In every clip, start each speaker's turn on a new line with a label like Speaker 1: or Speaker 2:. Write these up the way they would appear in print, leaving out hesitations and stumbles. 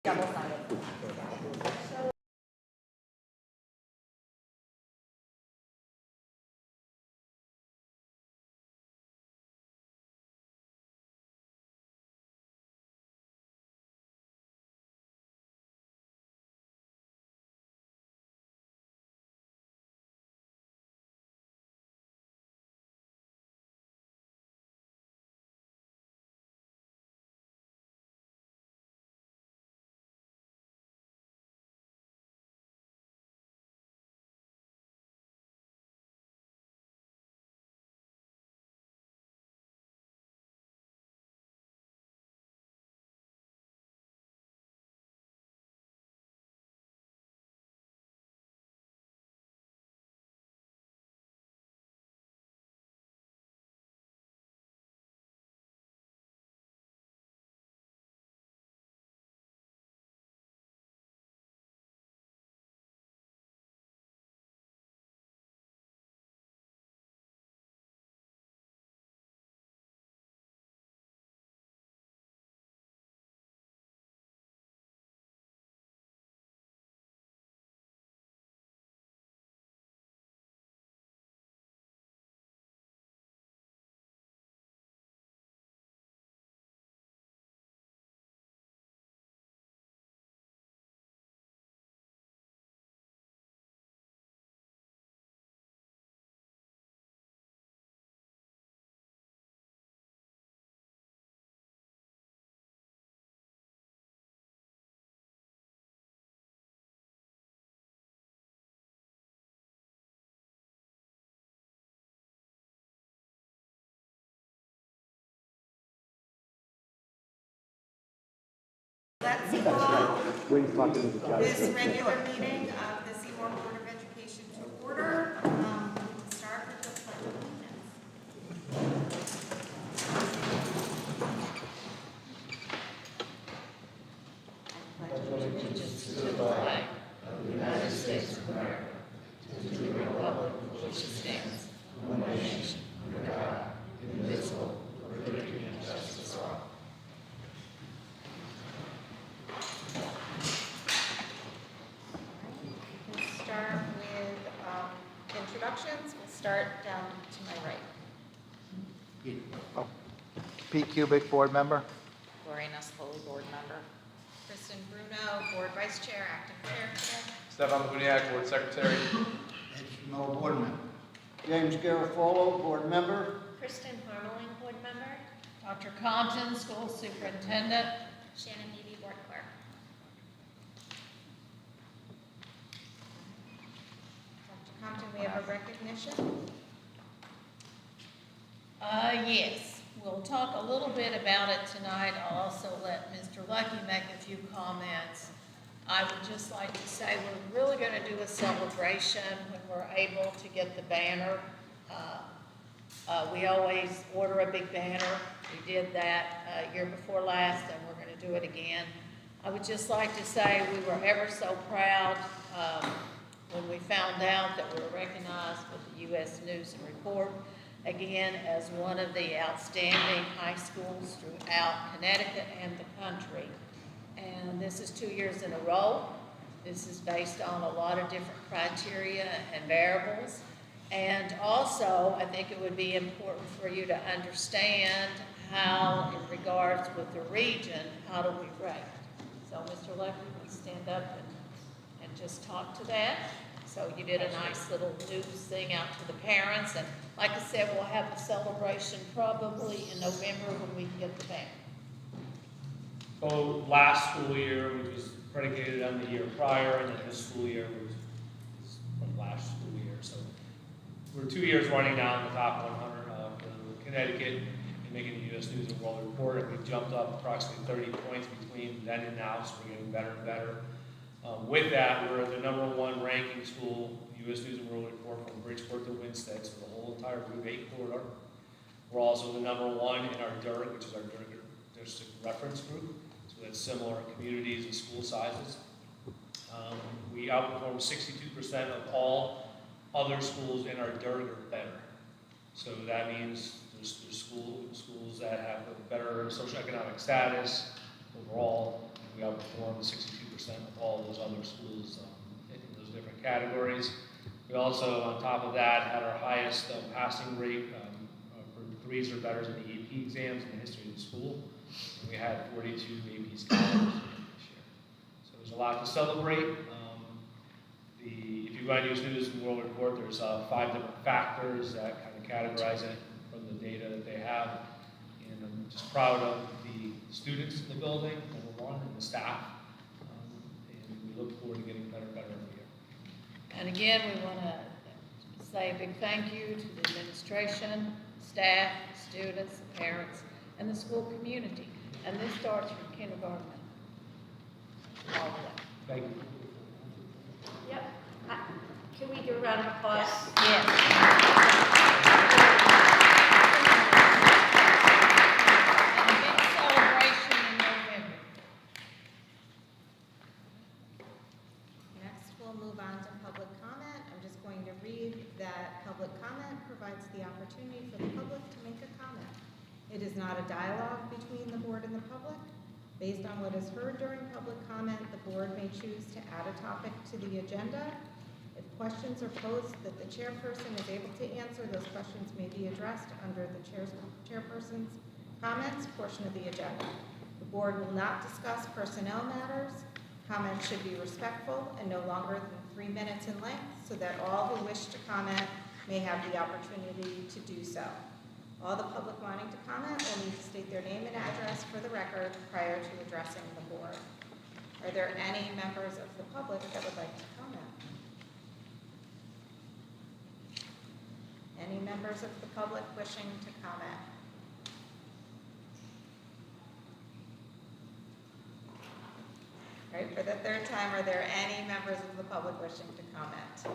Speaker 1: Double-sided.
Speaker 2: Let's call this regular meeting of the Seymour Board of Education to order. Start with the pledge of allegiance.
Speaker 3: Allegiance to the flag of the United States of America, to the republic for which it stands, one nation, under God, indivisible, with liberty and justice for all.
Speaker 2: We can start with introductions. We'll start down to my right.
Speaker 4: Pete Kubik, board member.
Speaker 1: Lorena Spoli, board member.
Speaker 2: Kristen Bruno, Board Vice Chair, Acting Chair today.
Speaker 5: Stefan Buniak, Board Secretary.
Speaker 4: Ed Schmo, board member.
Speaker 6: James Garofalo, board member.
Speaker 7: Kristen Harmeling, board member.
Speaker 3: Dr. Compton, school superintendent.
Speaker 7: Shannon Levy, board clerk.
Speaker 2: Dr. Compton, we have a recognition.
Speaker 3: Yes, we'll talk a little bit about it tonight. I'll also let Mr. Lucky make a few comments. I would just like to say we're really going to do a celebration when we're able to get the banner. We always order a big banner. We did that year before last, and we're going to do it again. I would just like to say we were ever so proud when we found out that we were recognized with the U.S. News and Report again as one of the outstanding high schools throughout Connecticut and the country. And this is 2 years in a row. This is based on a lot of different criteria and variables. And also, I think it would be important for you to understand how, in regards with the region, how do we rate? So, Mr. Lucky, please stand up and just talk to that. So you did a nice little news thing out to the parents. And like I said, we'll have the celebration probably in November when we get the banner.
Speaker 5: So last school year, which was predicated on the year prior, and then this school year was from last school year. So we're 2 years running now in the top 100 for Connecticut and making the U.S. News and World Report. And we've jumped up approximately 30 points between then and now, so we're getting better and better. With that, we're the #1 ranking school, U.S. News and World Report, from Bridgeport to Winstead, so the whole entire Route 8 corridor. We're also the #1 in our DIRG, which is our DIRG district reference group. So that's similar communities and school sizes. We outperform 62% of all other schools in our DIRG or better. So that means there's schools that have a better socioeconomic status overall, we outperformed 62% of all those other schools in those different categories. We also, on top of that, had our highest passing rate for 3s or betters in the AP exams in the history of the school. And we had 42 AP scholars this year. So there's a lot to celebrate. If you go on News and World Report, there's 5 different factors that kind of categorize it from the data that they have. And I'm just proud of the students in the building, number one, and the staff. And we look forward to getting better and better every year.
Speaker 3: And again, we want to say a big thank you to the administration, staff, students, the parents, and the school community. And this starts from kindergarten all the way.
Speaker 5: Thank you.
Speaker 8: Yep. Can we do a round of applause?
Speaker 3: Yes. And a big celebration in November.
Speaker 2: Next, we'll move on to public comment. I'm just going to read that public comment provides the opportunity for the public to make a comment. It is not a dialogue between the board and the public. Based on what is heard during public comment, the board may choose to add a topic to the agenda. If questions are posed that the chairperson is able to answer, those questions may be addressed under the chairperson's comments portion of the agenda. The board will not discuss personnel matters. Comments should be respectful and no longer than 3 minutes in length so that all who wish to comment may have the opportunity to do so. All the public wanting to comment will need to state their name and address for the record prior to addressing the board. Are there any members of the public that would like to comment? Any members of the public wishing to comment? All right, for the third time, are there any members of the public wishing to comment?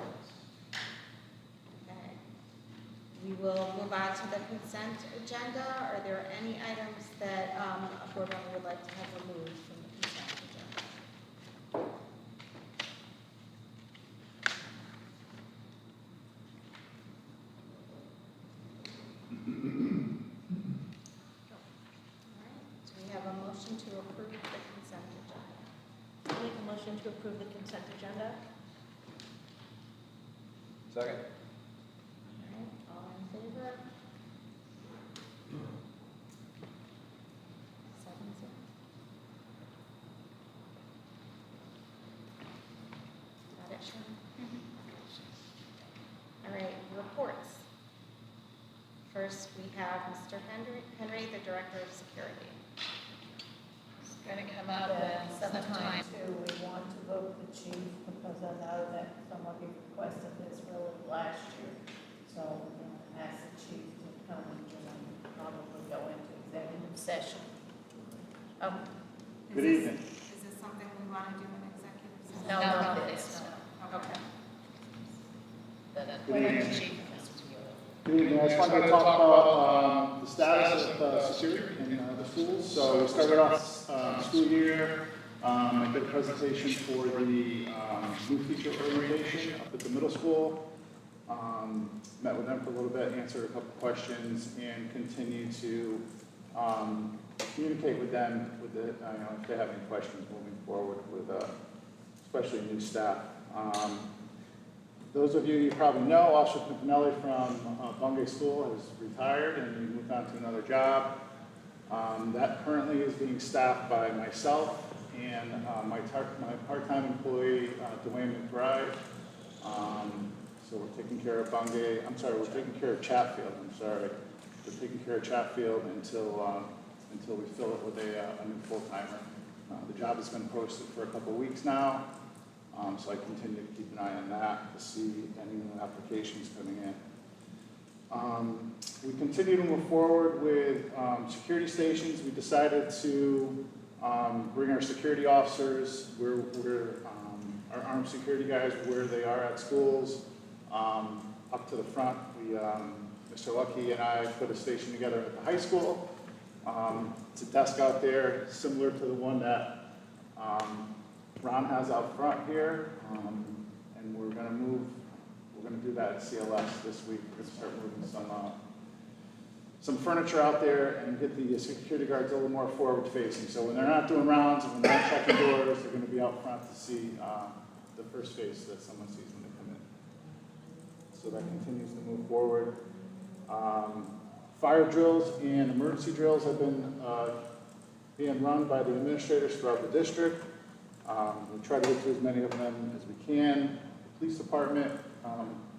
Speaker 2: Okay. We will move on to the consent agenda. Are there any items that a board member would like to have removed from the consent agenda? All right, do we have a motion to approve the consent agenda?
Speaker 8: I'll make a motion to approve the consent agenda.
Speaker 4: Second.
Speaker 2: All right, all in favor? 7-0. Got it, Sharon? All right, reports. First, we have Mr. Henry, the Director of Security.
Speaker 3: It's going to come out at 7 times.
Speaker 9: Too, we want to vote the chief because I know that some of you requested this really last year. So we're going to ask the chief to come and probably go into executive session.
Speaker 2: Is
Speaker 6: Good
Speaker 2: this-
Speaker 6: evening.
Speaker 2: Is this something we want to do in executive session?
Speaker 3: No, not this, no.
Speaker 2: Okay.
Speaker 3: Whatever the chief has to do.
Speaker 10: Good evening. I just wanted to talk about the status of security in the schools. So we started off the school year. I did a presentation for the new teacher orientation up at the middle school. Met with them for a little bit, answered a couple questions, and continue to communicate with them with the, if they have any questions moving forward with especially new staff. Those of you probably know, Officer Pimpinelli from Bungay School has retired and he moved on to another job. That currently is being staffed by myself and my part-time employee, Dwayne McBride. So we're taking care of Bungay, we're taking care of Chatfield, We're taking care of Chatfield until we fill it with a new full-timer. The job has been posted for a couple weeks now. So I continue to keep an eye on that to see any new applications coming in. We continue to move forward with security stations. We decided to bring our security officers, our armed security guys, where they are at schools, up to the front. Mr. Lucky and I put a station together at the high school. It's a desk out there similar to the one that Ron has out front here, and we're going to do that at CLS this week. We're going to start moving some furniture out there and get the security guards a little more forward facing. So when they're not doing rounds and when they're not checking doors, they're going to be out front to see the first face that someone sees when they come in. So that continues to move forward. Fire drills and emergency drills have been being run by the administrators throughout the district. We try to get to as many of them as we can. The police department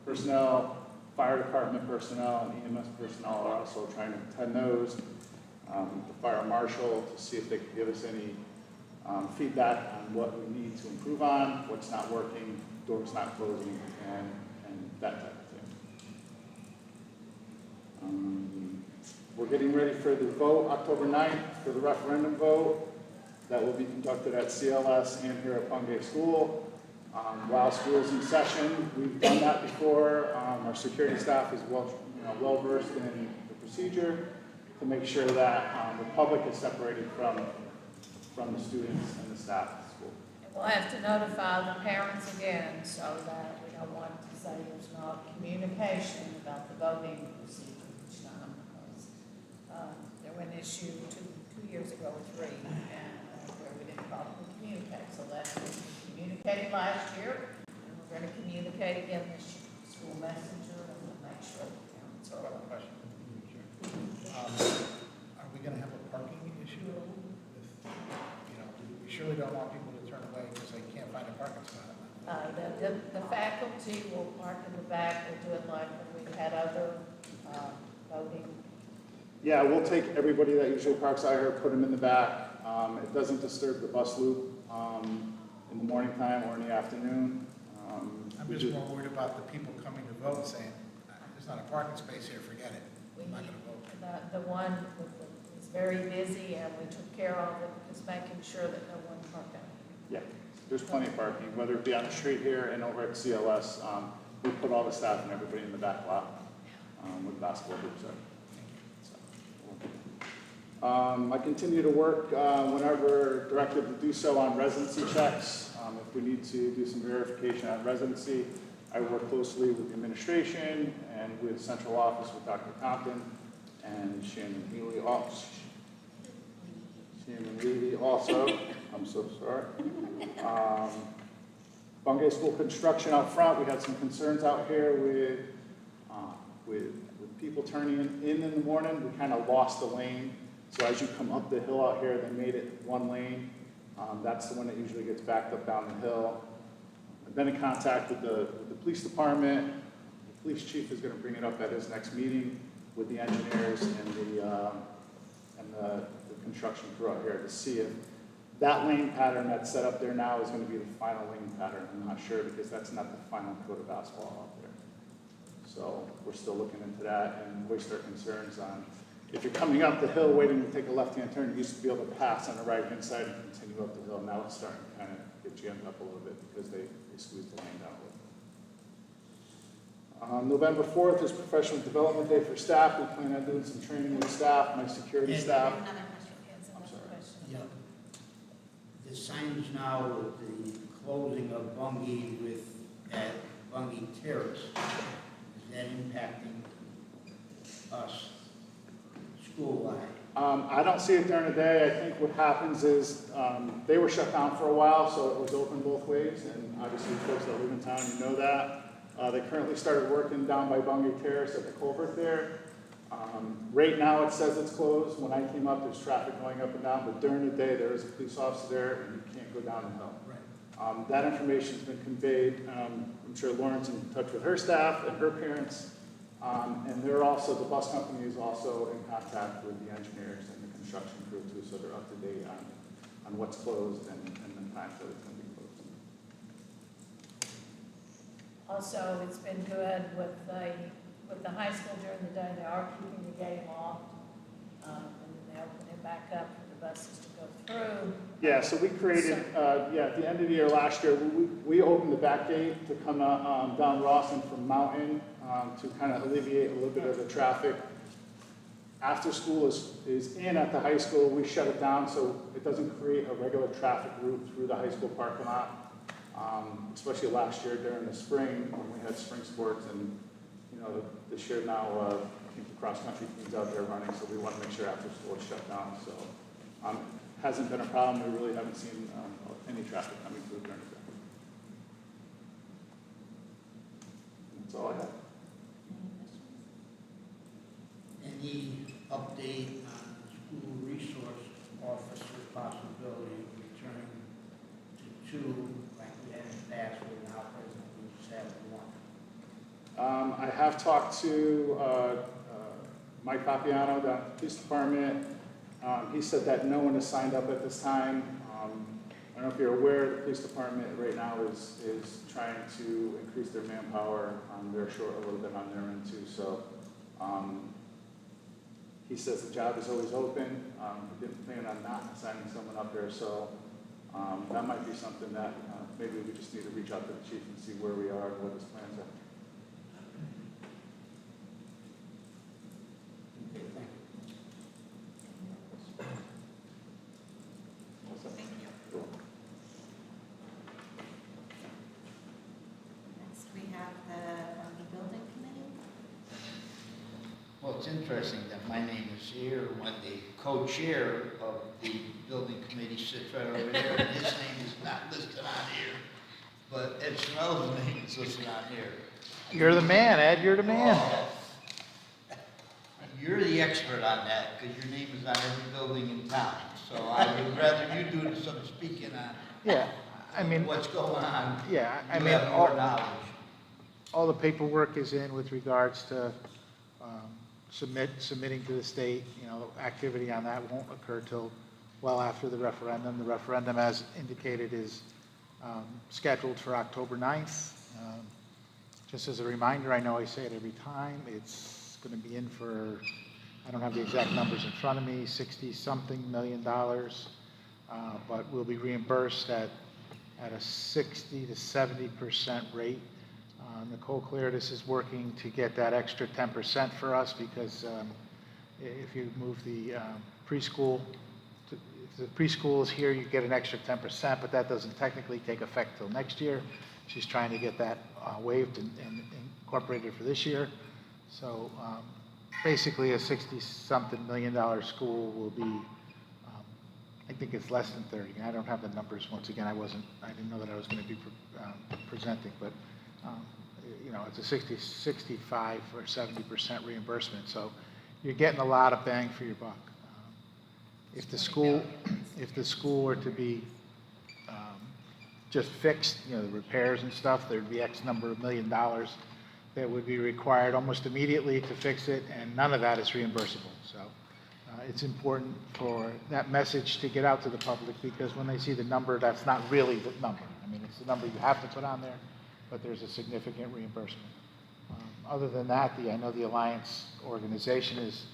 Speaker 10: personnel, fire department personnel, and EMS personnel are also trying to attend those. The fire marshal to see if they can give us any feedback on what we need to improve on, what's not working, doors not closing, and that type of thing. We're getting ready for the vote October 9th for the referendum vote that will be conducted at CLS and here at Bungay School. While school is in session, we've done that before. Our security staff is well versed in the procedure to make sure that the public is separated from the students and the staff at the school.
Speaker 3: And we'll have to notify the parents again so that we don't want to say there's not communication about the voting procedure each time, because there was an issue two years ago or three, and where we didn't properly communicate. So that's what we communicated last year, and we're going to communicate again this year. School messenger, and we'll make sure the parents are aware.
Speaker 11: Question. Are we going to have a parking issue with, we surely don't want people to turn away because they can't find a parking spot.
Speaker 3: The faculty will park in the back. We'll do it like when we've had other voting.
Speaker 10: Yeah, we'll take everybody that usually parks out here, put them in the back. It doesn't disturb the bus loop in the morning time or in the afternoon.
Speaker 11: I'm just more worried about the people coming to vote saying, there's not a parking space here, forget it. I'm not going to vote.
Speaker 3: The one is very busy, and we took care of it, just making sure that no one parked out.
Speaker 10: Yeah, there's plenty of parking, whether it be on the street here and over at CLS. We put all the staff and everybody in the back lot with basketball hoops there. I continue to work whenever directed to do so on residency checks. If we need to do some verification on residency, I work closely with the administration and with central office with Dr. Compton and Shannon Healy also. I'm so sorry. Bungay School construction out front. We had some concerns out here with people turning in the morning. We kind of lost the lane. So as you come up the hill out here, they made it one lane. That's the one that usually gets backed up down the hill. I've been in contact with the police department. The police chief is going to bring it up at his next meeting with the engineers and the construction crew out here to see if that lane pattern that's set up there now is going to be the final lane pattern. I'm not sure because that's not the final coat of asphalt out there. So we're still looking into that and voiced our concerns on if you're coming up the hill waiting to take a left-hand turn, you used to be able to pass on the right-hand side and continue up the hill. Now it's starting to kind of get jammed up a little bit because they squeezed the lane down a little bit. November 4th is Professional Development Day for staff. We plan on doing some training with staff, my security staff.
Speaker 7: Another question.
Speaker 10: I'm sorry.
Speaker 4: Yeah. The signs now with the closing of Bungay at Bungay Terrace, is that impacting us school-wide?
Speaker 10: I don't see it during the day. I think what happens is they were shut down for a while, so it was open both ways, and obviously folks that live in town, you know that. They currently started working down by Bungay Terrace at the culvert there. Right now it says it's closed. When I came up, there's traffic going up and down, but during the day there is a police officer there and you can't go down the hill.
Speaker 4: Right.
Speaker 10: That information's been conveyed. I'm sure Lauren's in touch with her staff and her parents. And they're also, the bus company is also in contact with the engineers and the construction crew too, so they're up to date on what's closed and the times that it's going to be closed.
Speaker 3: Also, it's been good with the high school during the day. They are keeping the gate locked, and they open it back up for the buses to go through.
Speaker 10: Yeah, so we created, at the end of the year last year, we opened the back gate to come down Rawson from Mountain to kind of alleviate a little bit of the traffic. After school is in at the high school, we shut it down so it doesn't create a regular traffic route through the high school parking lot. Especially last year during the spring when we had spring sports, and this year now keep the cross-country teams out there running, so we want to make sure after school is shut down, so. Hasn't been a problem, we really haven't seen any traffic coming through during the day. That's all I have.
Speaker 4: Any update on the school resource officer possibility of returning to 2 like we had in the past, but now presently we just have 1?
Speaker 10: I have talked to Mike Papiano down at the police department. He said that no one has signed up at this time. I don't know if you're aware, the police department right now is trying to increase their manpower. They're short a little bit on their end too, so he says the job is always open. He didn't plan on not signing someone up there, so that might be something that maybe we just need to reach out to the chief and see where we are and what his plans are.
Speaker 4: Okay, thank you.
Speaker 2: Thank you. Next, we have the building committee.
Speaker 4: Well, it's interesting that my name is here when the co-chair of the building committee sits right over there, and his name is not listed on here, but Ed Snell's name is listed on here.
Speaker 11: You're the man, Ed, you're the man.
Speaker 4: Oh, you're the expert on that, because your name is on every building in town, so I would rather you do some speaking on
Speaker 11: Yeah, I mean,
Speaker 4: what's going on.
Speaker 11: yeah, I
Speaker 4: You
Speaker 11: mean,
Speaker 4: have more knowledge.
Speaker 11: all the paperwork is in with regards to submitting to the state. You know, activity on that won't occur till well after the referendum. The referendum, as indicated, is scheduled for October 9th. Just as a reminder, I know I say it every time, it's going to be in for, I don't have the exact numbers in front of me, 60-something million dollars, but we'll be reimbursed at a 60 to 70% rate. Nicole Claridis is working to get that extra 10% for us because if you move the preschool, if the preschool is here, you get an extra 10%, but that doesn't technically take effect till next year. She's trying to get that waived and incorporated for this year. So basically a 60-something million dollar school will be, I think it's less than 30. I don't have the numbers. Once again, I didn't know that I was going to be presenting, but you know, it's a 65 or 70% reimbursement. So you're getting a lot of bang for your buck. If the school were to be just fixed, you know, the repairs and stuff, there'd be X number of $1 million that would be required almost immediately to fix it, and none of that is reimbursable. So it's important for that message to get out to the public, because when they see the number, that's not really the number. I mean, it's the number you have to put on there, but there's a significant reimbursement. Other than that, I know the Alliance organization is,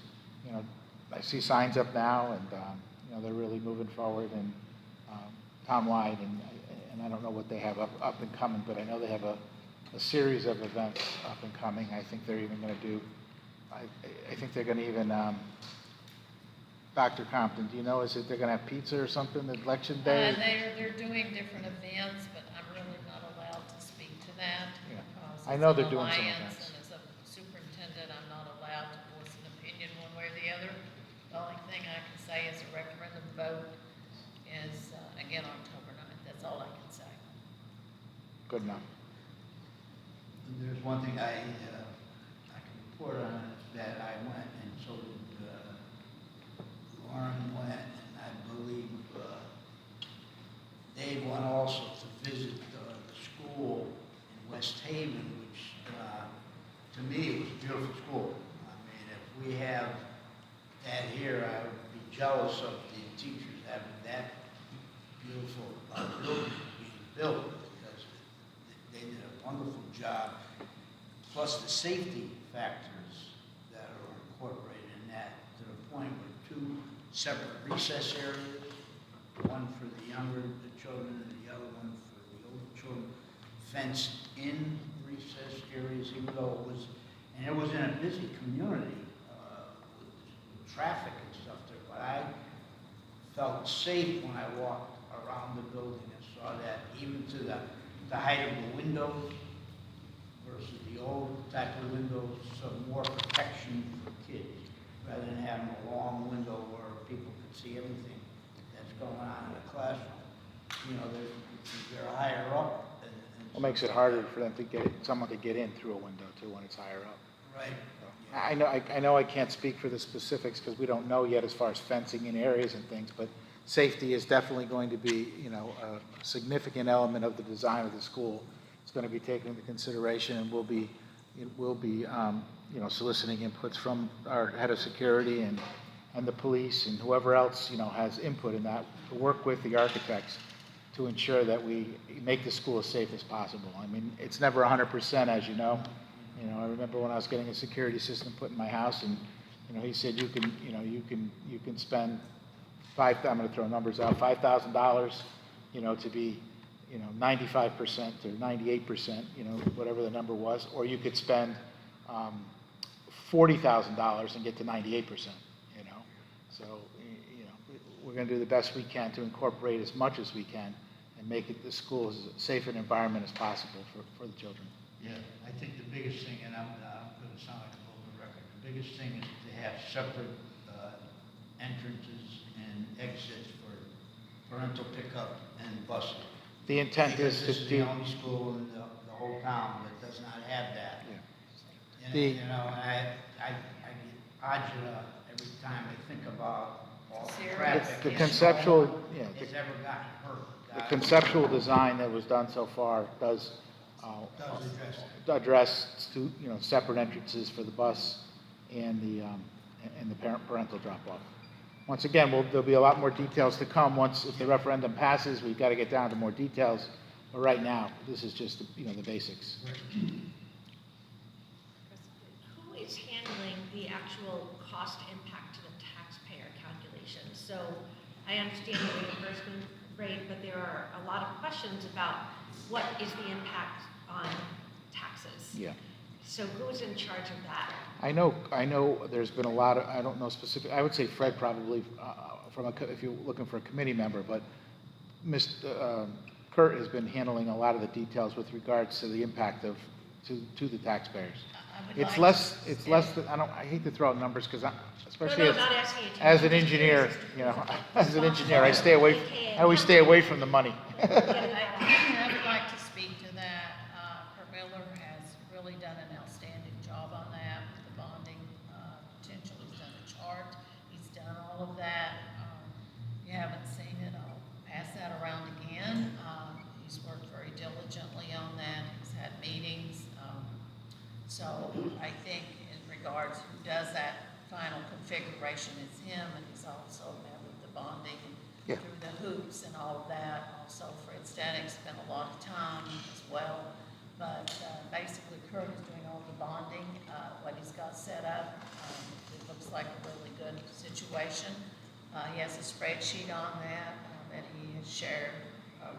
Speaker 11: you know, I see signs up now, and you know, they're really moving forward and town-wide, and I don't know what they have up and coming, but I know they have a series of events up and coming. I think they're even going to do, I think they're going to even, Dr. Compton, do you know, is it they're going to have pizza or something, election day?
Speaker 3: They're doing different events, but I'm really not allowed to speak to that.
Speaker 11: Yeah.
Speaker 3: Because
Speaker 11: I know
Speaker 3: it's an
Speaker 11: they're doing some
Speaker 3: alliance,
Speaker 11: events.
Speaker 3: And as a superintendent, I'm not allowed to voice an opinion one way or the other. The only thing I can say is a referendum vote is, again, October 9th. That's all I can say.
Speaker 11: Good enough.
Speaker 4: There's one thing I can report on, is that I went, and so did Lauren went, and I believe Dave went also to visit the school in West Haven, which to me was a beautiful school. I mean, if we have that here, I would be jealous of the teachers having that beautiful building being built, because they did a wonderful job. Plus the safety factors that are incorporated in that, to the point with 2 separate recess areas, one for the younger children and the other one for the older children, fenced in recess areas, even though it was in a busy community with traffic and stuff there, but I felt safe when I walked around the building and saw that, even to the height of the windows versus the old type of windows, some more protection for kids, rather than having a long window where people could see everything that's going on in the classroom. You know, they're higher up.
Speaker 11: It makes it harder for them to someone to get in through a window too when it's higher up.
Speaker 4: Right.
Speaker 11: I know I can't speak for the specifics because we don't know yet as far as fencing in areas and things, but safety is definitely going to be, you know, a significant element of the design of the school. It's going to be taken into consideration, and we'll be, you know, soliciting inputs from our head of security and the police and whoever else, you know, has input in that, to work with the architects to ensure that we make the school as safe as possible. I mean, it's never 100%, as you know. You know, I remember when I was getting a security system put in my house, and, you know, he said you can spend I'm going to throw numbers out, $5,000, you know, to be, you know, 95% or 98%, you know, whatever the number was, or you could spend $40,000 and get to 98%, you know. So, you know, we're going to do the best we can to incorporate as much as we can and make the school as safe an environment as possible for the children.
Speaker 4: Yeah, I think the biggest thing, and I'm going to sound like a broken record, the biggest thing is to have separate entrances and exits for parental pickup and busing.
Speaker 11: The intent
Speaker 4: Because
Speaker 11: is
Speaker 4: this
Speaker 11: to
Speaker 4: is
Speaker 11: do.
Speaker 4: the only school in the whole town that does not have that.
Speaker 11: Yeah.
Speaker 4: And,
Speaker 11: The-
Speaker 4: you know, I get agita every time I think about all the
Speaker 3: Serious.
Speaker 4: traffic.
Speaker 11: The
Speaker 4: and
Speaker 11: conceptual,
Speaker 4: no one
Speaker 11: yeah,
Speaker 4: has ever gotten hurt.
Speaker 11: the conceptual design that was done so far does
Speaker 4: Does address that.
Speaker 11: address two, you know, separate entrances for the bus and the parental drop-off. Once again, there'll be a lot more details to come. If the referendum passes, we've got to get down to more details. But right now, this is just, you know, the basics.
Speaker 8: Who is handling the actual cost impact to the taxpayer calculation? So I understand the reimbursement rate, but there are a lot of questions about what is the impact on taxes?
Speaker 11: Yeah.
Speaker 8: So who's in charge of that?
Speaker 11: I know there's been a lot of, I don't know specific, I would say Fred probably, if you're looking for a committee member, but Kurt has been handling a lot of the details with regards to the impact to the taxpayers. It's less than, I hate to throw out numbers because especially
Speaker 8: No, not asking you to.
Speaker 11: as an
Speaker 8: I'm just
Speaker 11: engineer,
Speaker 8: curious
Speaker 11: you know,
Speaker 8: as
Speaker 11: as an engineer, I always stay away from the money.
Speaker 3: I would like to speak to that. Kurt Miller has really done an outstanding job on that, with the bonding potential. He's done a chart. He's done all of that. If you haven't seen it, I'll pass that around again. He's worked very diligently on that. He's had meetings. So I think in regards who does that final configuration, it's him, and he's also met with the bonding and
Speaker 11: Yeah.
Speaker 3: through the hoops and all of that. Also, Fred Stanek spent a lot of time as well. But basically, Kurt is doing all the bonding, what he's got set up. It looks like a really good situation. He has a spreadsheet on that that he has shared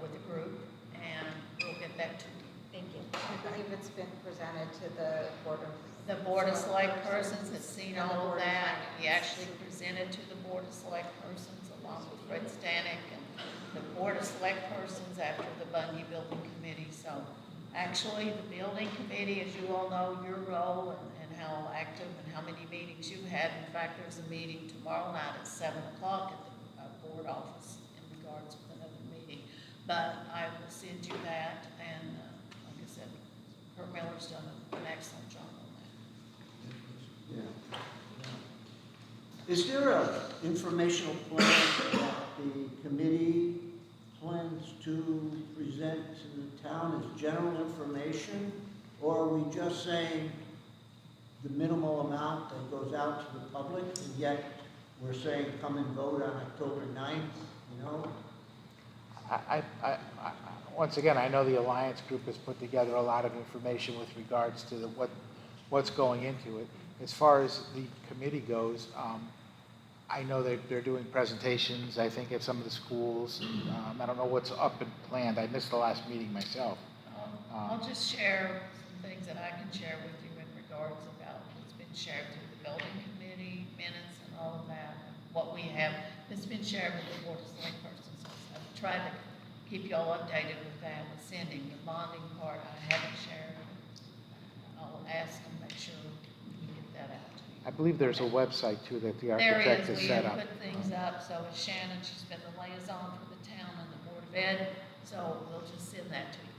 Speaker 3: with the group, and we'll get that to you.
Speaker 8: Thank you.
Speaker 2: I believe it's been presented to the Board of.
Speaker 3: The Board of Select Persons has seen
Speaker 2: and the
Speaker 3: all of
Speaker 2: Board of
Speaker 3: that. He
Speaker 2: Finance.
Speaker 3: actually presented to the Board of Select Persons along with Fred Stanek and the Board of Select Persons after the Bundy Building Committee. So actually, the Building Committee, as you all know, your role and how active and how many meetings you had. In fact, there's a meeting tomorrow night at 7 o'clock at the board office in regards to another meeting. But I will send you that, and like I said, Kurt Miller's done an excellent job on that.
Speaker 6: Yeah. Is there a informational plan that the committee plans to present to the town as general information? Or are we just saying the minimal amount that goes out to the public, and yet we're saying come and vote on October 9th, you know?
Speaker 11: Once again, I know the Alliance Group has put together a lot of information with regards to what's going into it. As far as the committee goes, I know that they're doing presentations, I think, at some of the schools. I don't know what's up and planned. I missed the last meeting myself.
Speaker 3: I'll just share some things that I can share with you in regards about what's been shared through the building committee minutes and all of that. What we have, it's been shared with the Board of Select Persons. I've tried to keep you all updated with that, with sending the bonding part. I haven't shared ask and make sure we get that out to you.
Speaker 11: I believe there's a website too that the
Speaker 3: There
Speaker 11: architect
Speaker 3: is,
Speaker 11: has
Speaker 3: we
Speaker 11: set
Speaker 3: have
Speaker 11: up.
Speaker 3: put things up, so is Shannon, she's been the liaison for the town and the Board of Ed, so we'll just send that to you.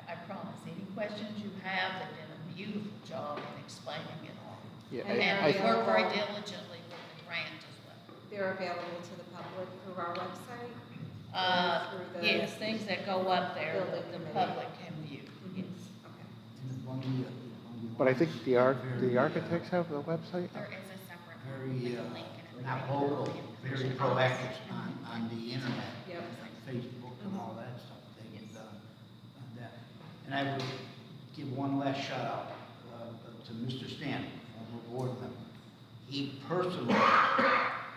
Speaker 3: I promise, any questions you have, they've done a beautiful job in explaining it all.
Speaker 11: Yeah,
Speaker 2: And
Speaker 3: And
Speaker 11: I
Speaker 3: we work very diligently with the grant as well.
Speaker 2: They're available to the public through our website? Through the-
Speaker 3: Yes, things that go up there that
Speaker 2: Building
Speaker 3: the
Speaker 2: committee.
Speaker 3: public can view, yes.
Speaker 2: Okay.
Speaker 4: And one of the-
Speaker 11: But I think the architects have a website?
Speaker 7: There is a separate
Speaker 4: Very,
Speaker 7: link and everything.
Speaker 4: not vocal, very proactive on the internet.
Speaker 2: Yep.
Speaker 4: Like Facebook and all that stuff, they've done that. And I would give one last shout out to Mr. Stanton, former board member. He personally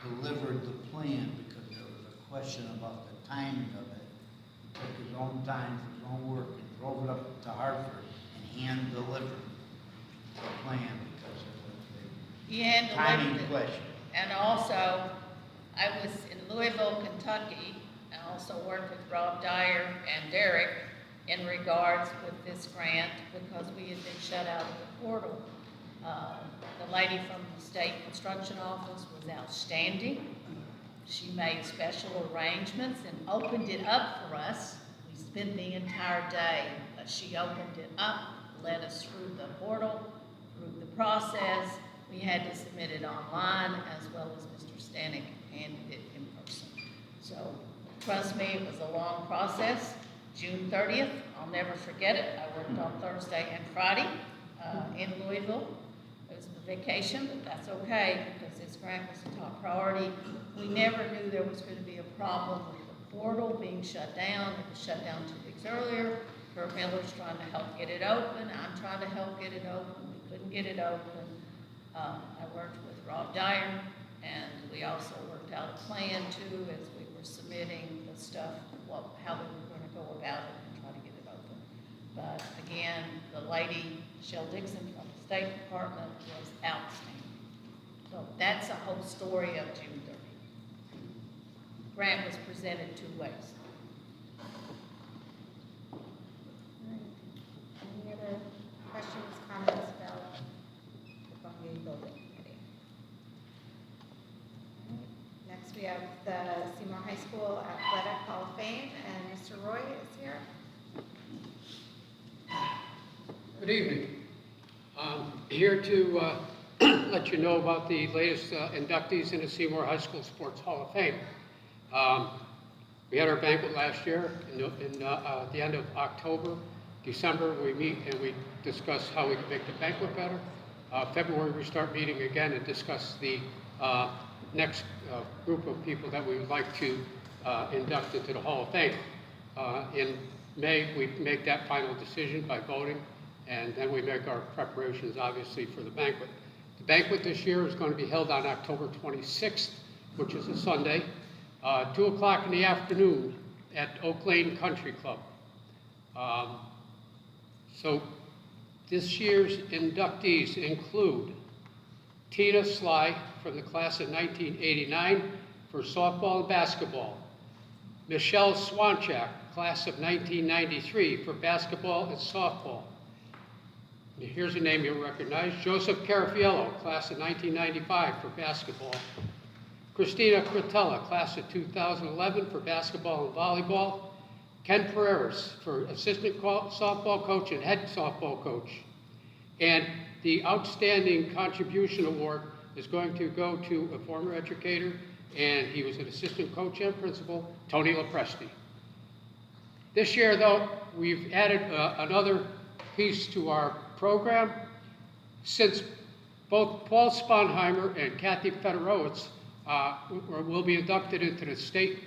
Speaker 4: delivered the plan because there was a question about the timing of it. He took his own time for his own work and drove it up to Hartford and hand delivered the plan because it was
Speaker 3: He had
Speaker 4: a timing
Speaker 3: delivered it.
Speaker 4: question.
Speaker 3: And also, I was in Louisville, Kentucky, and also worked with Rob Dyer and Derek in regards with this grant because we had been shut out of the portal. The lady from the state construction office was outstanding. She made special arrangements and opened it up for us. We spent the entire day, but she opened it up, led us through the portal, through the process. We had to submit it online as well as Mr. Stanek handed it in person. So trust me, it was a long process. June 30th, I'll never forget it. I worked on Thursday and Friday in Louisville. It was a vacation, but that's okay because this grant was a top priority. We never knew there was going to be a problem with the portal being shut down. It was shut down 2 weeks earlier. Kurt Miller's trying to help get it open. I'm trying to help get it open. We couldn't get it open. I worked with Rob Dyer, and we also worked out a plan too as we were submitting the stuff, how we were going to go about it and try to get it open. But again, the lady, Michelle Dixon from the State Department, was outstanding. So that's a whole story of June 30th. Grant was presented 2 ways.
Speaker 2: Any other questions, comments about the Bungay Building Committee? Next, we have the Seymour High School Athletic Hall of Fame, and Mr. Roy is here.
Speaker 12: Good evening. Here to let you know about the latest inductees in the Seymour High School Sports Hall of Fame. We had our banquet last year in the end of October. December, we meet and we discuss how we can make the banquet better. February, we start meeting again and discuss the next group of people that we would like to induct into the Hall of Fame. In May, we make that final decision by voting, and then we make our preparations, obviously, for the banquet. The banquet this year is going to be held on October 26th, which is a Sunday, 2 o'clock in the afternoon at Oak Lane Country Club. So this year's inductees include Tina Sly from the class of 1989 for softball and basketball, Michelle Swanchak, class of 1993 for basketball and softball. Here's a name you'll recognize, Joseph Carafiello, class of 1995 for basketball, Christina Cretella, class of 2011 for basketball and volleyball, Ken Pereira's for assistant softball coach and head softball coach. And the Outstanding Contribution Award is going to go to a former educator, and he was an assistant coach and principal, Tony Lopresti. This year, though, we've added another piece to our program. Since both Paul Sponheimer and Kathy Fedorowicz will be inducted into the State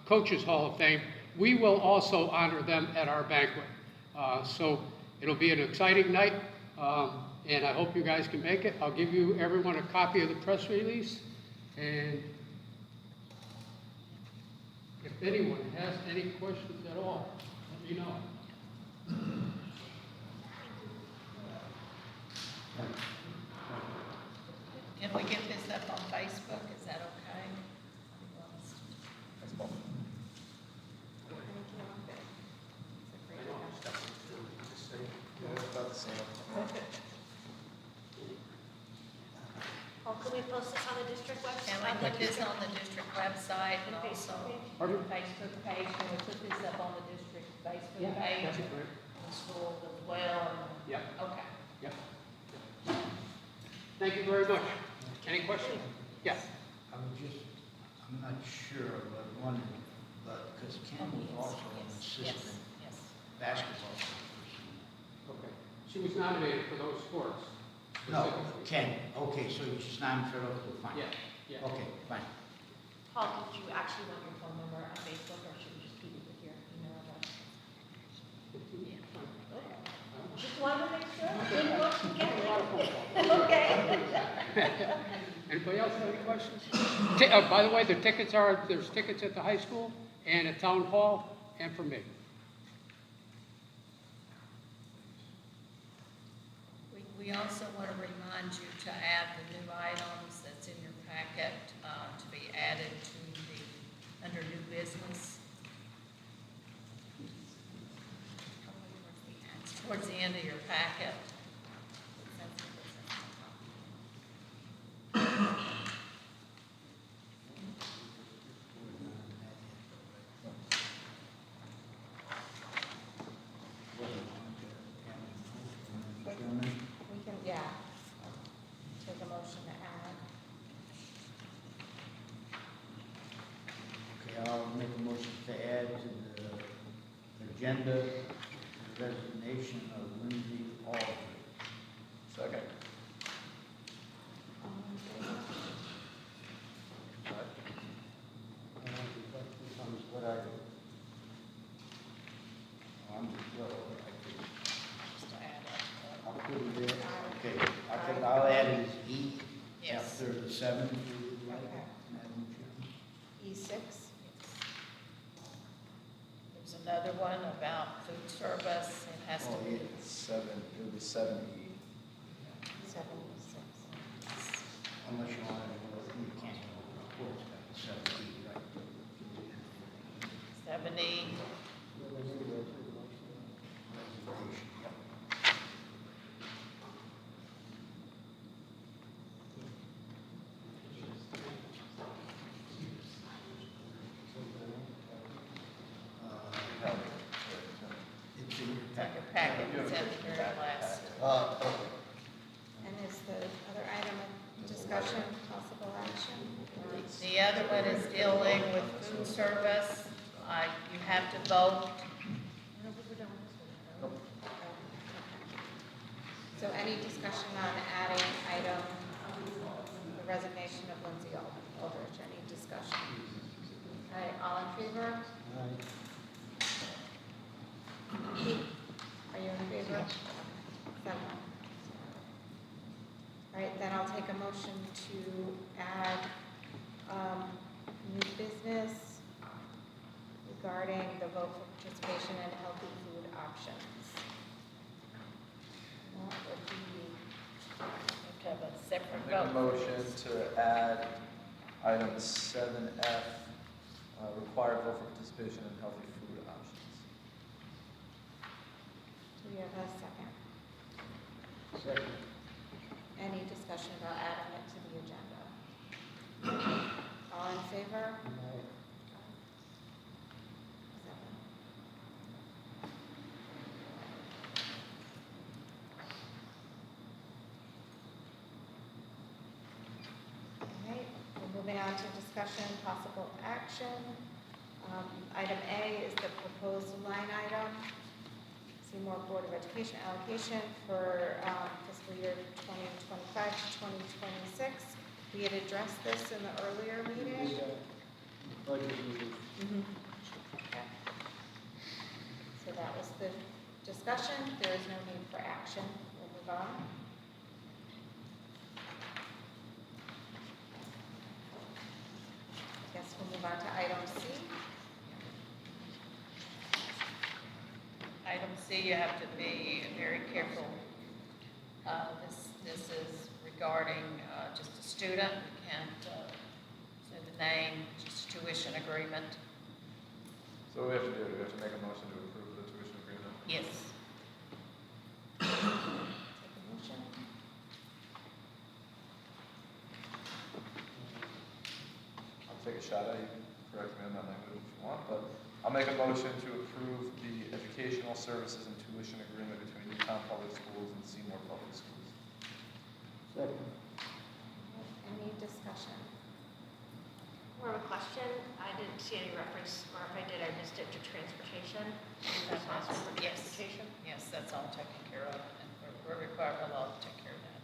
Speaker 12: Coaches Hall of Fame, we will also honor them at our banquet. So it'll be an exciting night, and I hope you guys can make it. I'll give you everyone a copy of the press release, and if anyone has any questions at all, let me know.
Speaker 3: Can we get this up on Facebook? Is that okay?
Speaker 2: Thank you.
Speaker 8: we post this on the district
Speaker 3: Can
Speaker 8: website?
Speaker 3: we put this on the district website and also
Speaker 12: Pardon?
Speaker 9: Facebook page, can we put this up on the district Facebook
Speaker 12: Yeah,
Speaker 9: page?
Speaker 12: that'd be great.
Speaker 3: the school as well?
Speaker 12: Yeah.
Speaker 3: Okay.
Speaker 12: Yep. Thank you very much. Any questions? Yes.
Speaker 4: I'm not sure, but wondering, but, because Ken was also an assistant
Speaker 3: Yes.
Speaker 4: basketball coach.
Speaker 12: Okay. She was nominated for those sports.
Speaker 4: No,
Speaker 12: specifically.
Speaker 4: Ken, okay, so you're just non-federal, fine.
Speaker 12: Yeah, yeah.
Speaker 4: Okay, fine.
Speaker 8: Paul, did you actually want your phone number on Facebook, or should we just keep it with your email address? Just wanted to make sure. Didn't want to get it. Okay.
Speaker 12: Anybody else have any questions? By the way, there's tickets at the high school and at town hall and for me.
Speaker 3: We also want to remind you to add the new items that's in your packet, to be added to the, under new business. Towards the end of your packet.
Speaker 2: We can, yeah, take a motion to add.
Speaker 4: Okay, I'll make a motion to add to the agenda the resignation of Lindsay Aldridge.
Speaker 13: Second.
Speaker 4: What I do? I'm, well,
Speaker 3: Just to add it.
Speaker 4: I'll put it there. Okay, I'll add it as E
Speaker 3: Yes.
Speaker 4: after the 7th.
Speaker 2: Okay.
Speaker 4: Madam Chairman.
Speaker 2: E6,
Speaker 3: There's another one about food service. It has to
Speaker 13: Oh,
Speaker 3: be.
Speaker 13: yeah, 7, it would be 7E.
Speaker 2: 76.
Speaker 4: Unless you want to, you can't, of course, that's 7E, right?
Speaker 3: 70.
Speaker 4: It's in your
Speaker 3: It's on your
Speaker 4: packet.
Speaker 3: packet, it's at the very last.
Speaker 13: Okay.
Speaker 2: And is the other item of discussion, possible action?
Speaker 3: The other one is dealing with food service. You have to vote.
Speaker 2: So any discussion on adding item, the resignation of Lindsay Aldridge, any discussion? All right, all in favor? Are you in favor? 7. All right, then I'll take a motion to add new business regarding the vote for participation in healthy food options. That would be,
Speaker 3: You have to have a separate
Speaker 13: Make a
Speaker 3: vote.
Speaker 13: motion to add item 7F, required vote for participation in healthy food options.
Speaker 2: do we have a second?
Speaker 4: Second.
Speaker 2: Any discussion about adding it to the agenda? All in favor? 7. All right, we're moving on to discussion, possible action. Item A is the proposed line item, Seymour Board of Education allocation for fiscal year 2025 to 2026. We had addressed this in the earlier meeting. Mhm. Okay. So that was the discussion. There is no need for action. We'll move on. Guess we'll move on to item C.
Speaker 3: Item C, you have to be very careful. This is regarding just a student. We can't say the name, just tuition agreement.
Speaker 13: So what we have to do, we have to make a motion to approve the tuition agreement.
Speaker 3: Yes.
Speaker 2: Take a motion.
Speaker 13: shot at, you can correct me on that language if you want, but I'll make a motion to approve the educational services and tuition agreement between Newtown Public Schools and Seymour Public Schools.
Speaker 6: Second.
Speaker 2: Any discussion?
Speaker 8: More of a question, I didn't see any reference, or if I did, I missed it, to transportation. Responsible for
Speaker 3: Yes.
Speaker 8: transportation.
Speaker 3: Yes, that's all taken care of, and we're required by law to take care of that.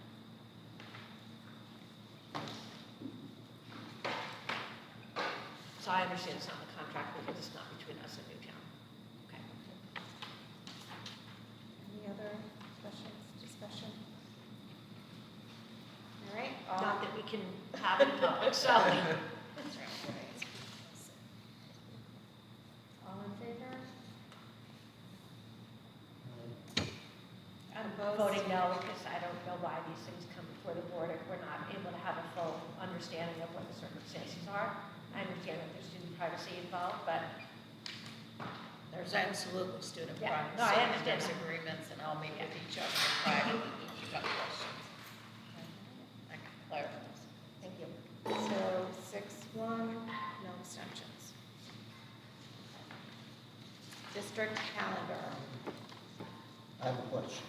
Speaker 8: So I understand it's not in the contract because it's not between us and Newtown. Okay.
Speaker 2: Any other questions, discussion? All right,
Speaker 8: Not that we can have in public, so.
Speaker 2: all in favor?
Speaker 8: I'm
Speaker 2: Opposed?
Speaker 8: voting no because I don't know why these things come before the board if we're not able to have a full understanding of what the circumstances are. I understand that there's student privacy involved, but
Speaker 3: There's absolutely student
Speaker 8: Yeah,
Speaker 3: privacy.
Speaker 8: no, I
Speaker 3: And
Speaker 8: understand
Speaker 3: there's
Speaker 8: that.
Speaker 3: agreements, and I'll meet with each other in private if you've got questions. I can clarify this.
Speaker 8: thank you.
Speaker 2: So 6-1, no abstentions. District calendar.
Speaker 6: I have a question.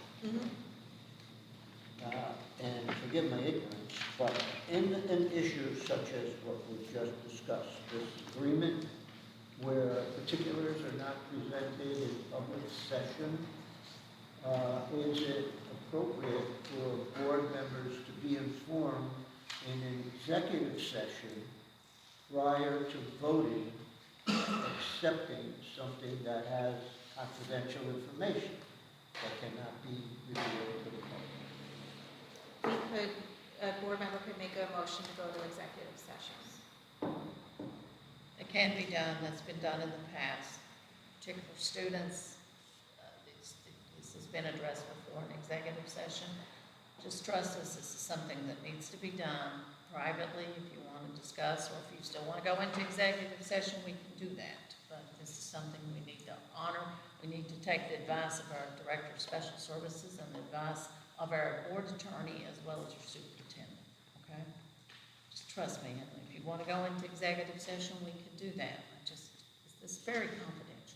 Speaker 6: And forgive my ignorance, but in issues such as what we just discussed, this agreement where particulars are not presented in public session, is it appropriate for board members to be informed in an executive session prior to voting, accepting something that has confidential information that cannot be revealed to the public?
Speaker 2: A board member could make a motion to go to executive session.
Speaker 3: It can be done, that's been done in the past, particularly for students. This has been addressed before in executive session. Just trust us, this is something that needs to be done privately if you want to discuss, or if you still want to go into executive session, we can do that. But this is something we need to honor. We need to take the advice of our Director of Special Services and the advice of our board attorney as well as your superintendent, okay? Just trust me, and if you want to go into executive session, we can do that. It's very confidential.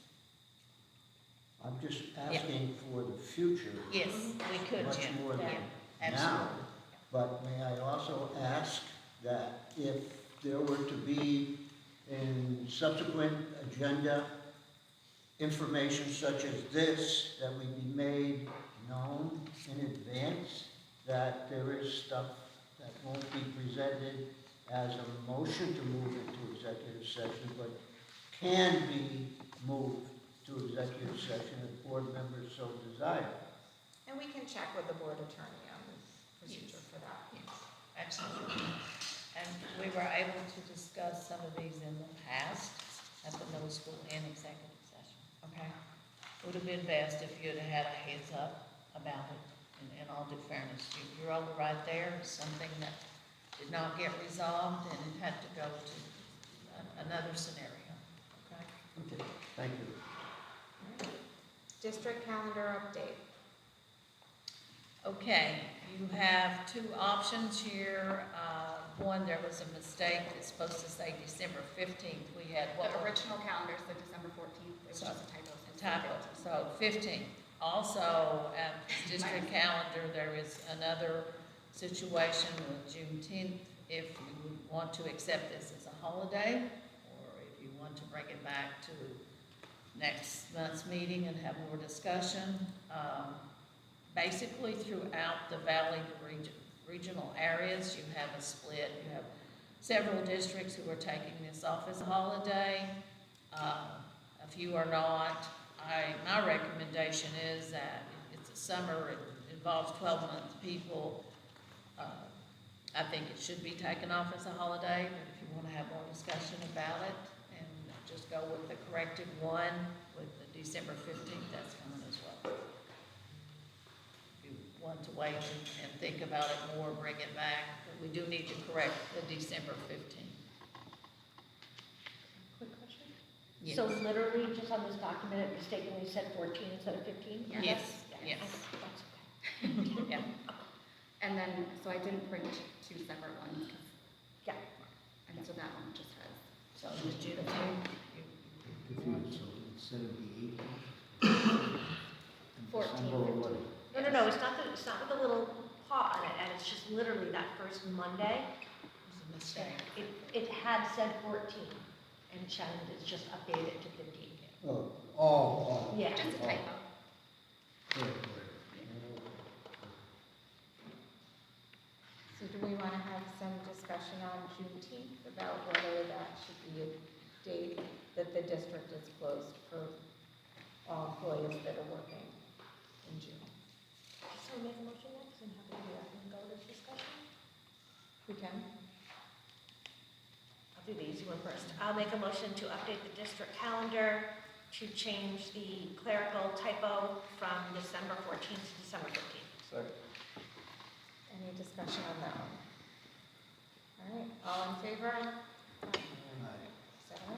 Speaker 6: I'm just asking for the future.
Speaker 3: Yes, we could,
Speaker 6: Much
Speaker 3: Jim.
Speaker 6: more than
Speaker 3: Yeah,
Speaker 6: now.
Speaker 3: absolutely.
Speaker 6: But may I also ask that if there were to be in subsequent agenda information such as this, that we be made known in advance, that there is stuff that won't be presented as a motion to move into executive session, but can be moved to executive session if board members so desire.
Speaker 2: And we can check with the board attorney on the procedure for that.
Speaker 3: Yes, absolutely. And we were able to discuss some of these in the past at the middle school and executive session, okay? Would have been best if you'd have had a heads up about it, in all due fairness. You're all right there, something that did not get resolved and it had to go to another scenario, okay?
Speaker 6: Okay, thank you.
Speaker 2: District calendar update.
Speaker 3: Okay, you have two options here. One, there was a mistake, it's supposed to say December 15th. We had what?
Speaker 1: The original calendar is the December 14th, it was just a typo.
Speaker 3: Typo, so 15th. Also, at the district calendar, there is another situation with Juneteenth. If you want to accept this as a holiday, or if you want to bring it back to next month's meeting and have more discussion. Basically, throughout the Valley regional areas, you have a split. You have several districts who are taking this off as a holiday. A few are not. My recommendation is that it's a summer, it involves 12-month people. I think it should be taken off as a holiday, but if you want to have more discussion about it and just go with the corrected one with the December 15th, that's fine as well. If you want to wait and think about it more, bring it back, but we do need to correct the December 15th.
Speaker 8: Quick question?
Speaker 3: Yes.
Speaker 8: So literally, just on this document, it mistakenly said 14 instead of 15?
Speaker 3: Yes, yes.
Speaker 8: That's okay.
Speaker 3: Yeah.
Speaker 1: And then, so I didn't print two separate ones,
Speaker 8: Yeah.
Speaker 1: and so that one just has
Speaker 3: So the June 10th,
Speaker 4: Confused, so instead of the 18th?
Speaker 1: 14th.
Speaker 8: No, it's not with the little paw on it, and it's just literally that first Monday.
Speaker 3: was a mistake.
Speaker 8: It had said 14, and Shannon has just updated it to 15.
Speaker 4: Oh.
Speaker 8: Yeah.
Speaker 1: Just a typo.
Speaker 4: Clear.
Speaker 2: So do we want to have some discussion on Juneteenth about whether that should be a date that the district is closed for all employees that are working in June?
Speaker 8: So make a motion next and have we go to this discussion?
Speaker 2: We can?
Speaker 8: I'll do the easy one first. I'll make a motion to update the district calendar to change the clerical typo from December 14th to December 15th.
Speaker 13: Second.
Speaker 2: Any discussion on that one? All right, all in favor? Seven.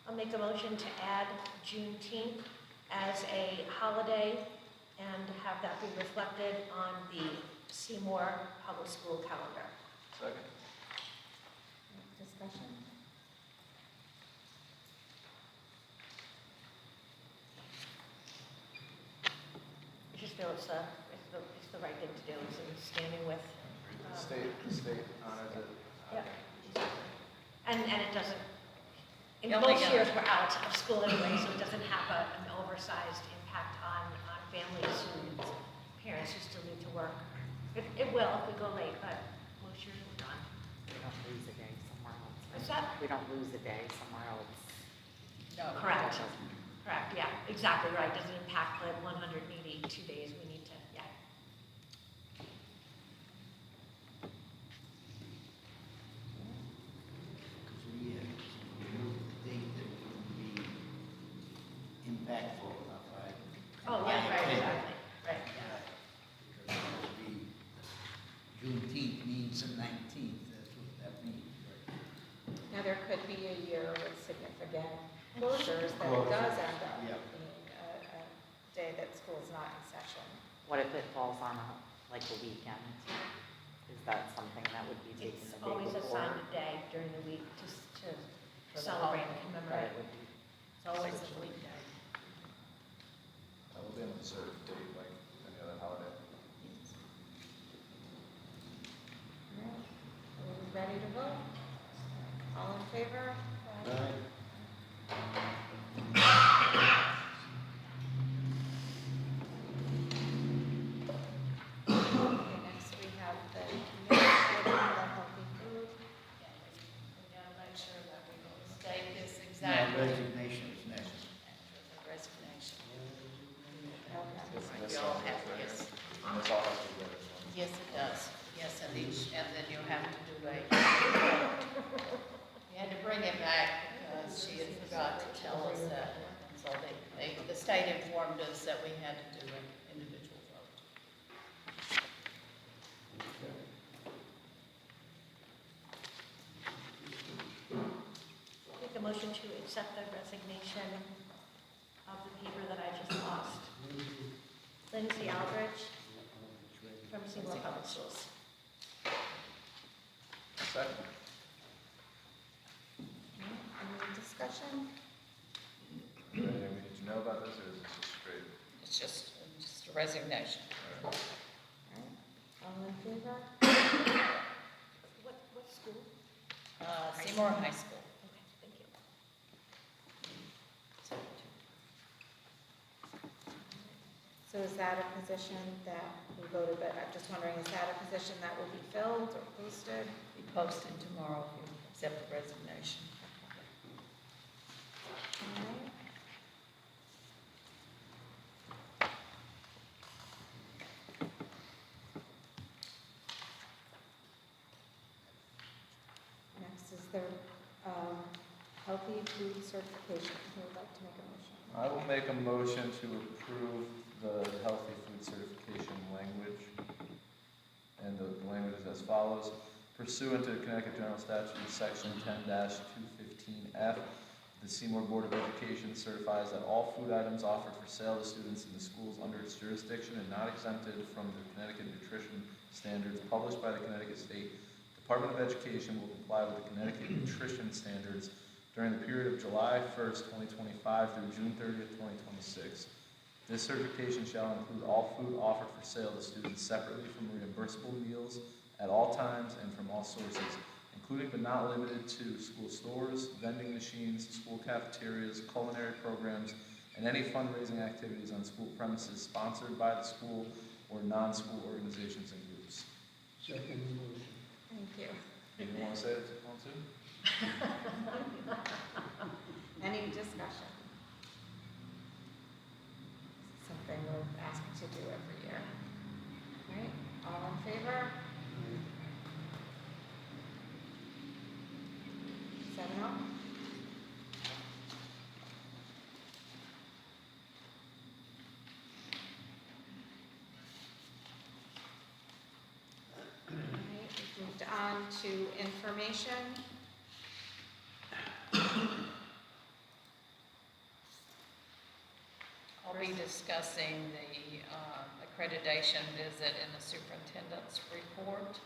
Speaker 8: I'll make a motion to add Juneteenth as a holiday and have that be reflected on the Seymour Public School calendar.
Speaker 13: Second.
Speaker 2: Discussion?
Speaker 8: I just feel it's the right thing to do, is in standing with.
Speaker 13: The state honors it.
Speaker 8: Yeah, exactly. And it doesn't, in
Speaker 3: Yeah,
Speaker 8: most
Speaker 3: they
Speaker 8: years,
Speaker 3: don't.
Speaker 8: we're out of school anyway, so it doesn't have an oversized impact on families who, parents who still need to work. It will if we go late, but most years we're done.
Speaker 14: We don't lose a day somewhere else.
Speaker 8: What's that?
Speaker 14: We don't lose a day somewhere else.
Speaker 3: No.
Speaker 8: Correct. Correct, yeah, exactly right. Doesn't impact the 182 days we need to, yeah.
Speaker 4: Because we moved the date that would be impactful enough, right?
Speaker 8: Oh,
Speaker 4: My
Speaker 8: yeah, right,
Speaker 4: opinion.
Speaker 8: exactly, right, yeah.
Speaker 4: Because it would be, Juneteenth means the 19th, that's what that means, right?
Speaker 2: Now, there could be a year with significant closures that it does end up
Speaker 4: Yeah.
Speaker 2: being a day that school's not in session.
Speaker 14: What if it falls on like a weekend? Is that something that would be taken
Speaker 8: It's
Speaker 14: the day
Speaker 8: always
Speaker 14: before?
Speaker 8: assigned a day during the week to
Speaker 3: For the
Speaker 8: celebrate and
Speaker 3: holiday.
Speaker 14: That
Speaker 8: commemorate.
Speaker 14: it would be.
Speaker 3: It's always a weekday.
Speaker 13: That will be on a certain date, like any other holiday.
Speaker 2: All right, are we ready to vote? All in favor? Okay, next we have the next item, the healthy food.
Speaker 3: We gotta make sure that we state this
Speaker 4: No,
Speaker 3: exactly.
Speaker 4: resignation is next.
Speaker 3: Resignation.
Speaker 2: Okay.
Speaker 3: You all have this.
Speaker 13: And this all has to be read as one.
Speaker 3: Yes, it does. Yes, and each, and then you have to do a, we had to bring it back because she had forgot to tell us that. So the state informed us that we had to do an individual vote.
Speaker 8: Make a motion to accept the resignation of the paper that I just lost. Lindsay Aldrich from Seymour Public Schools.
Speaker 13: Second.
Speaker 2: Any discussion?
Speaker 13: Anything we need to know about this, or is this just straight?
Speaker 3: It's just a resignation.
Speaker 2: All right, all in favor?
Speaker 8: What school?
Speaker 3: Seymour High School.
Speaker 8: Okay, thank you.
Speaker 2: So is that a position that we voted, but I'm just wondering, is that a position that will be filled or posted?
Speaker 3: Be posted tomorrow if you accept the resignation.
Speaker 2: All right. Next is the healthy food certification. Who would like to make a motion?
Speaker 13: I will make a motion to approve the healthy food certification language. And the language is as follows. Pursuant to Connecticut General Statute, Section 10-215F, the Seymour Board of Education certifies that all food items offered for sale to students in the schools under its jurisdiction and not exempted from the Connecticut nutrition standards published by the Connecticut State Department of Education will comply with the Connecticut nutrition standards during the period of July 1st, 2025 through June 30th, 2026. This certification shall include all food offered for sale to students separately from reimbursable meals at all times and from all sources, including but not limited to school stores, vending machines, school cafeterias, culinary programs, and any fundraising activities on school premises sponsored by the school or non-school organizations and groups.
Speaker 6: Second motion.
Speaker 2: Thank you.
Speaker 13: You want to say it, want to?
Speaker 2: Any discussion? Something we're asked to do every year. All right, all in favor? 7-0. We've moved on to information.
Speaker 3: I'll be discussing the accreditation visit in the superintendent's report.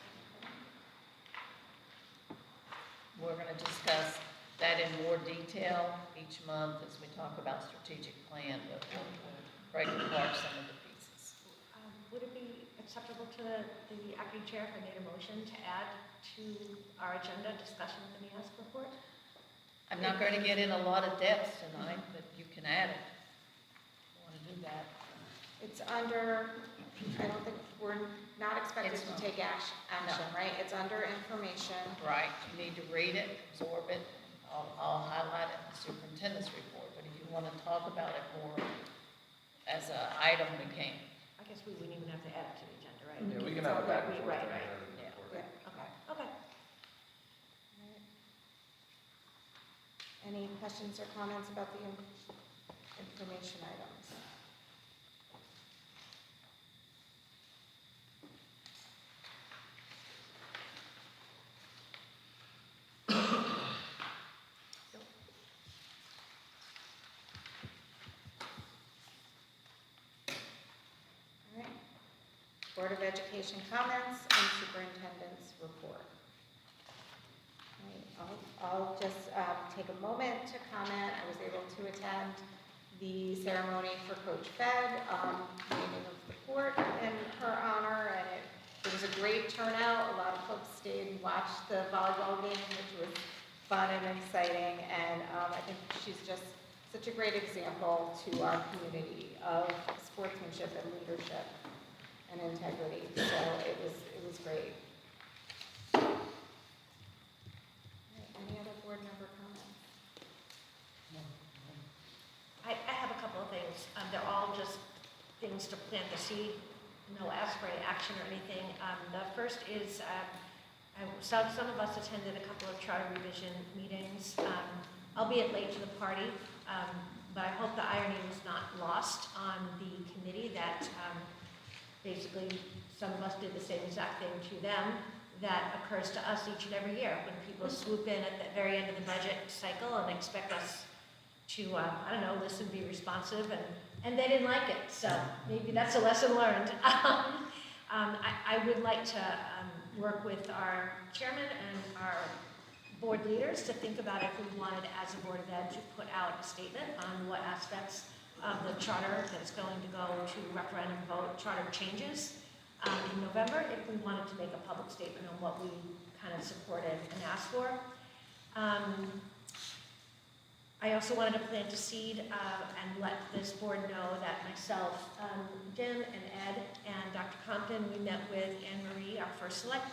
Speaker 3: We're going to discuss that in more detail each month as we talk about strategic plan, but we'll break apart some of the pieces.
Speaker 8: Would it be acceptable to the acting chair if I made a motion to add to our agenda discussion of the BES report?
Speaker 3: I'm not going to get in a lot of depth tonight, but you can add it. If you want to do that.
Speaker 2: It's under, I don't think, we're not expected
Speaker 3: It's
Speaker 2: to
Speaker 3: not.
Speaker 2: take action, right? It's under information.
Speaker 3: Right, you need to read it, absorb it. I'll highlight it in the superintendent's report, but if you want to talk about it more as an item, we can.
Speaker 8: I guess we wouldn't even have to add it to the agenda, right?
Speaker 13: Yeah, we can have a back and forth.
Speaker 8: Right,
Speaker 13: during
Speaker 8: right.
Speaker 13: the
Speaker 3: Yeah.
Speaker 13: report.
Speaker 2: Yeah.
Speaker 8: Okay.
Speaker 2: Any questions or comments about the information items? All right. Board of Education comments and superintendent's report. I'll just take a moment to comment. I was able to attend the ceremony for Coach Fed, naming of the court in her honor, and it was a great turnout. A lot of folks stayed and watched the volleyball game, which was fun and exciting, and I think she's just such a great example to our community of sportsmanship and leadership and integrity. So it was great. Any other board member comments?
Speaker 8: I have a couple of things. They're all just things to plant the seed, no ask for any action or anything. The first is, some of us attended a couple of charter revision meetings, albeit late to the party, but I hope the irony was not lost on the committee that basically some of us did the same exact thing to them that occurs to us each and every year when people swoop in at the very end of the budget cycle and expect us to, I don't know, listen, be responsive, and they didn't like it. So maybe that's a lesson learned. I would like to work with our chairman and our board leaders to think about if we wanted, as a Board of Ed, to put out a statement on what aspects of the charter that's going to go to referendum vote charter changes in November, if we wanted to make a public statement on what we kind of supported and asked for. I also wanted to plant a seed and let this board know that myself, Jim and Ed and Dr. Compton, we met with Anne Marie, our first select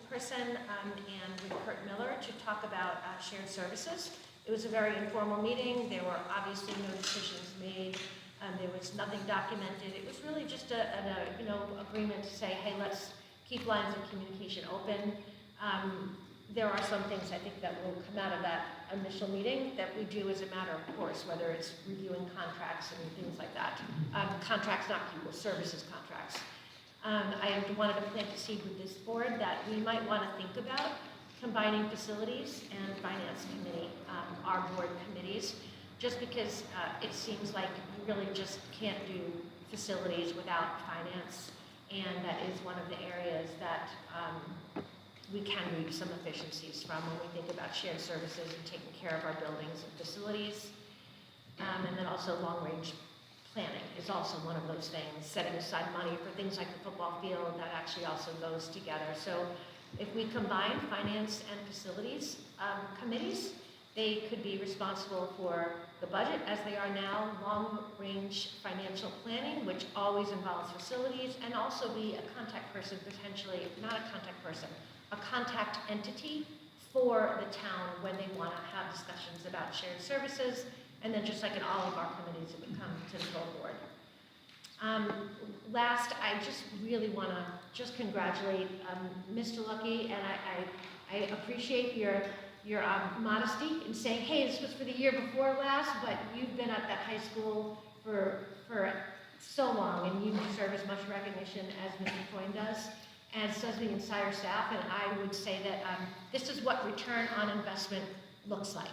Speaker 8: person, and with Kurt Miller to talk about shared services. It was a very informal meeting. There were obviously no decisions made. There was nothing documented. It was really just an agreement to say, hey, let's keep lines of communication open. There are some things I think that will come out of that initial meeting that we do as a matter of course, whether it's reviewing contracts and things like that. Contracts, not people, services contracts. I wanted to plant a seed with this board that we might want to think about combining facilities and finance committee, our board committees, just because it seems like you really just can't do facilities without finance, and that is one of the areas that we can reap some efficiencies from when we think about shared services and taking care of our buildings and facilities. And then also long-range planning is also one of those things, setting aside money for things like the football field, that actually also goes together. So if we combine finance and facilities committees, they could be responsible for the budget as they are now, long-range financial planning, which always involves facilities, and also be a contact person, potentially, not a contact person, a contact entity for the town when they want to have discussions about shared services, and then just like in all of our committees, it would come to the full board. Last, I just really want to just congratulate Mr. Lucky, and I appreciate your modesty in saying, hey, this was for the year before last, but you've been at that high school for so long, and you deserve as much recognition as Mr. Coyne does, and so does the entire staff. And I would say that this is what return on investment looks like.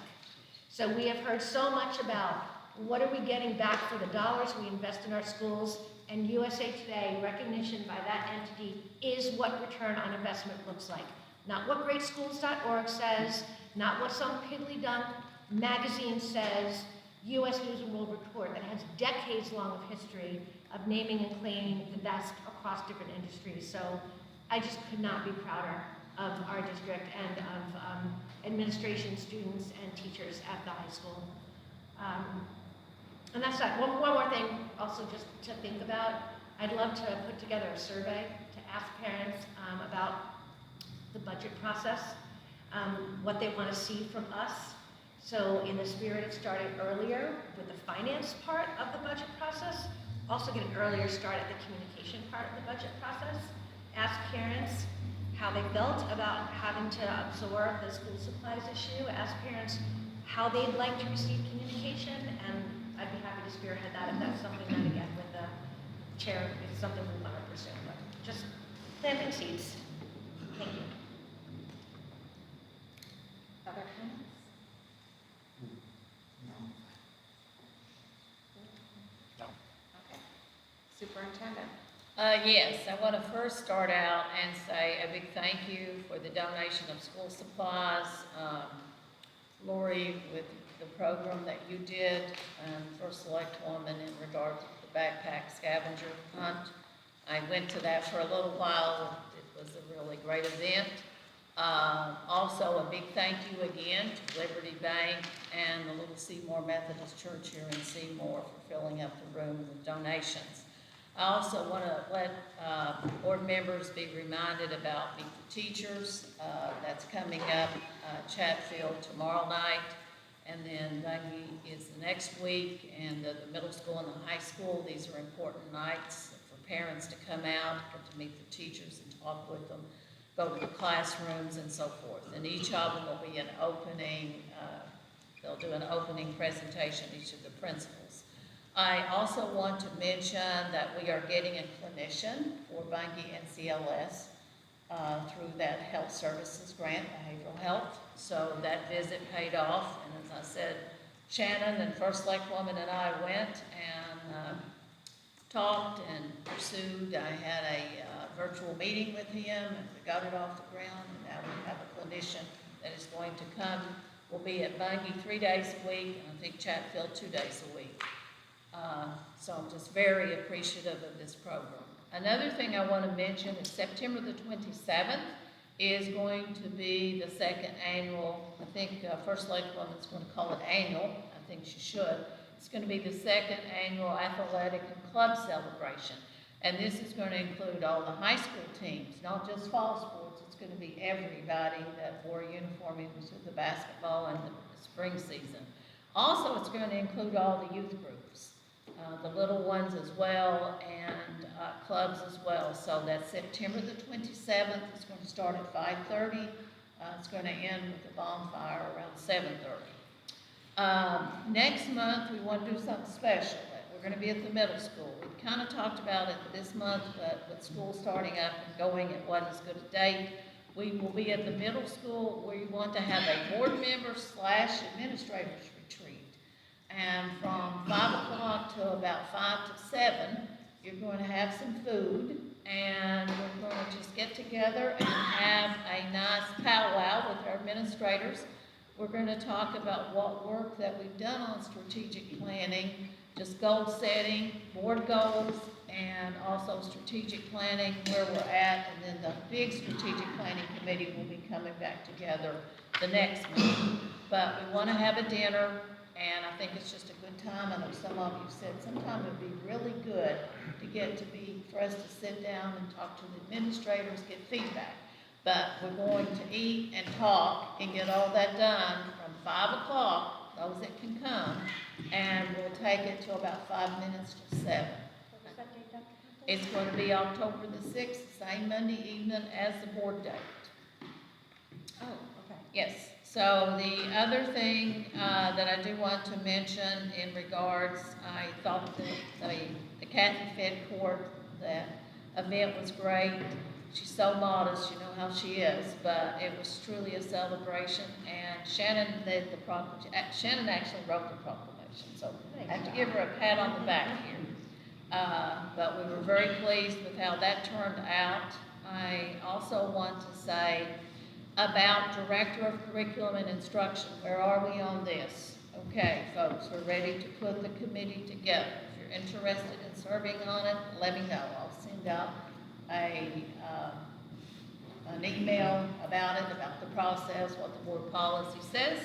Speaker 8: So we have heard so much about what are we getting back for the dollars we invest in our schools, and USA Today recognition by that entity is what return on investment looks like. Not what greatschools.org says, not what some piddly dunk magazine says, U.S. News and World Report that has decades long of history of naming and claiming the best across different industries. So I just could not be prouder of our district and of administration, students, and teachers at the high school. And that's that. One more thing also just to think about. I'd love to put together a survey to ask parents about the budget process, what they want to see from us. So in the spirit of starting earlier with the finance part of the budget process, also get an earlier start at the communication part of the budget process. Ask parents how they felt about having to absorb the school supplies issue. Ask parents how they'd like to receive communication, and I'd be happy to spearhead that if that's something that, again, with the chair, is something we want to pursue. But just planting seeds. Thank you.
Speaker 2: Other comments?
Speaker 11: No.
Speaker 2: Okay. Superintendent.
Speaker 3: Yes, I want to first start out and say a big thank you for the donation of school supplies. Lori, with the program that you did, First Select Woman in regard to the backpack scavenger hunt. I went to that for a little while. It was a really great event. Also, a big thank you again to Liberty Bank and the Little Seymour Methodist Church here in Seymour for filling up the room with donations. I also want to let board members be reminded about Meet the Teachers. That's coming up Chatfield tomorrow night, and then Bungie is the next week, and the middle school and the high school. These are important nights for parents to come out, get to meet the teachers and talk with them, go to the classrooms and so forth. And each of them will be an opening, they'll do an opening presentation, each of the principals. I also want to mention that we are getting a clinician for Bungie NCLS through that health services grant, behavioral health. So that visit paid off, and as I said, Shannon and First Select Woman and I went and talked and pursued. I had a virtual meeting with him, and we got it off the ground, and now we have a clinician that is going to come. We'll be at Bungie 3 days a week, and I think Chatfield 2 days a week. So I'm just very appreciative of this program. Another thing I want to mention is September the 27th is going to be the second annual, I think First Select Woman's going to call it annual, I think she should. It's going to be the second annual athletic and club celebration. And this is going to include all the high school teams, not just fall sports. It's going to be everybody that wore a uniform into the basketball and the spring season. Also, it's going to include all the youth groups, the little ones as well, and clubs as well. So that's September the 27th. It's going to start at 5:30. It's going to end with a bonfire around 7:30. Next month, we want to do something special. We're going to be at the middle school. We kind of talked about it this month, but with school starting up and going, it wasn't as good a date. We will be at the middle school where you want to have a board member / administrators retreat. And from 5 o'clock to about 5 to 7, you're going to have some food, and we're going to just get together and have a nice powwow with our administrators. We're going to talk about what work that we've done on strategic planning, just goal setting, board goals, and also strategic planning, where we're at, and then the big strategic planning committee will be coming back together the next meeting. But we want to have a dinner, and I think it's just a good time. I know some of you said sometime it would be really good for us to sit down and talk to the administrators, get feedback. But we're going to eat and talk and get all that done from 5 o'clock, those that can come, and we'll take it to about 5 minutes to 7.
Speaker 7: What was that date, Dr. Hunter?
Speaker 3: It's going to be October the 6th, same Monday evening as the board date.
Speaker 2: Oh, okay.
Speaker 3: Yes, so the other thing that I do want to mention in regards, I thought that the Kathy Fed Court, that event was great. She's so modest, you know how she is, but it was truly a celebration, and Shannon led the proclamation. Shannon actually wrote the proclamation, so I have to give her a pat on the back here. But we were very pleased with how that turned out. I also want to say about Director of Curriculum and Instruction. Where are we on this? Okay, folks, we're ready to put the committee together. If you're interested in serving on it, let me know. I'll send out an email about it, about the process, what the board policy says.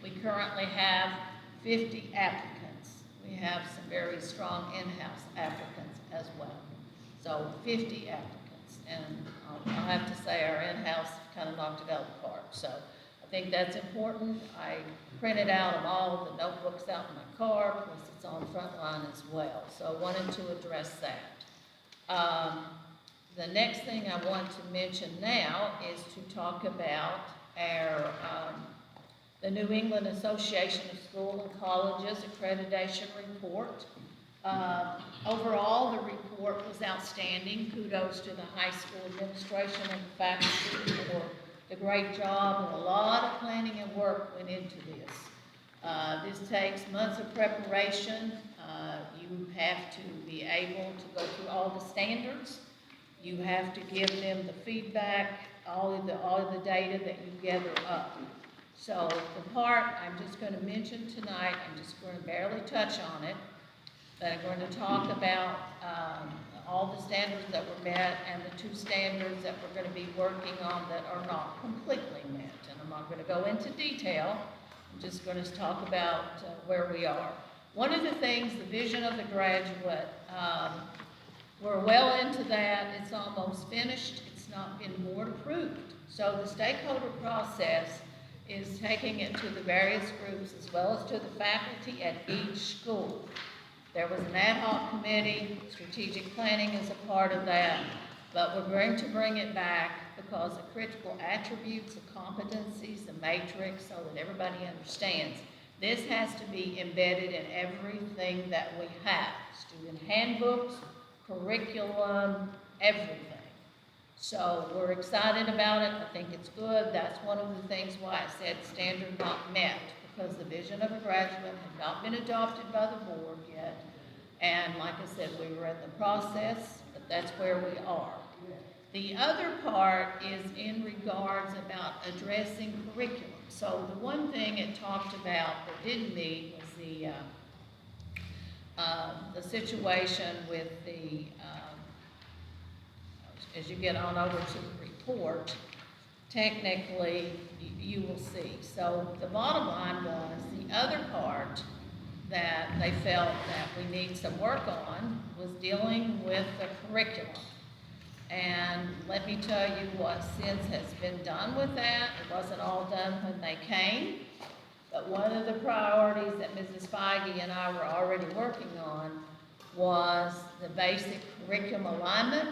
Speaker 3: We currently have 50 applicants. We have some very strong in-house applicants as well. So 50 applicants, and I'll have to say our in-house kind of knocked it out of the park. So I think that's important. I printed out them all, the notebooks out in my car, plus it's on Frontline as well. So I wanted to address that. The next thing I want to mention now is to talk about our the New England Association of Schools and Colleges Accreditation Report. Overall, the report was outstanding. Kudos to the high school administration and the faculty for the great job, and a lot of planning and work went into this. This takes months of preparation. You have to be able to go through all the standards. You have to give them the feedback, all of the data that you gather up. So the part I'm just going to mention tonight, I'm just going to barely touch on it, but I'm going to talk about all the standards that were met and the 2 standards that we're going to be working on that are not completely met. And I'm not going to go into detail. I'm just going to talk about where we are. One of the things, the vision of the graduate, we're well into that. It's almost finished. It's not been board approved. So the stakeholder process is taking it to the various groups as well as to the faculty at each school. There was an ad hoc committee. Strategic planning is a part of that. But we're going to bring it back because the critical attributes, the competencies, the matrix, so that everybody understands. This has to be embedded in everything that we have. Student handbooks, curriculum, everything. So we're excited about it. I think it's good. That's one of the things why I said standard not met, because the vision of a graduate had not been adopted by the board yet. And like I said, we were in the process, but that's where we are. The other part is in regards about addressing curriculum. So the one thing it talked about that didn't meet was the situation with the, as you get on over to the report, technically you will see. So the bottom line was the other part that they felt that we need some work on was dealing with the curriculum. And let me tell you what since has been done with that. It wasn't all done when they came, but one of the priorities that Mrs. Feige and I were already working on was the basic curriculum alignment.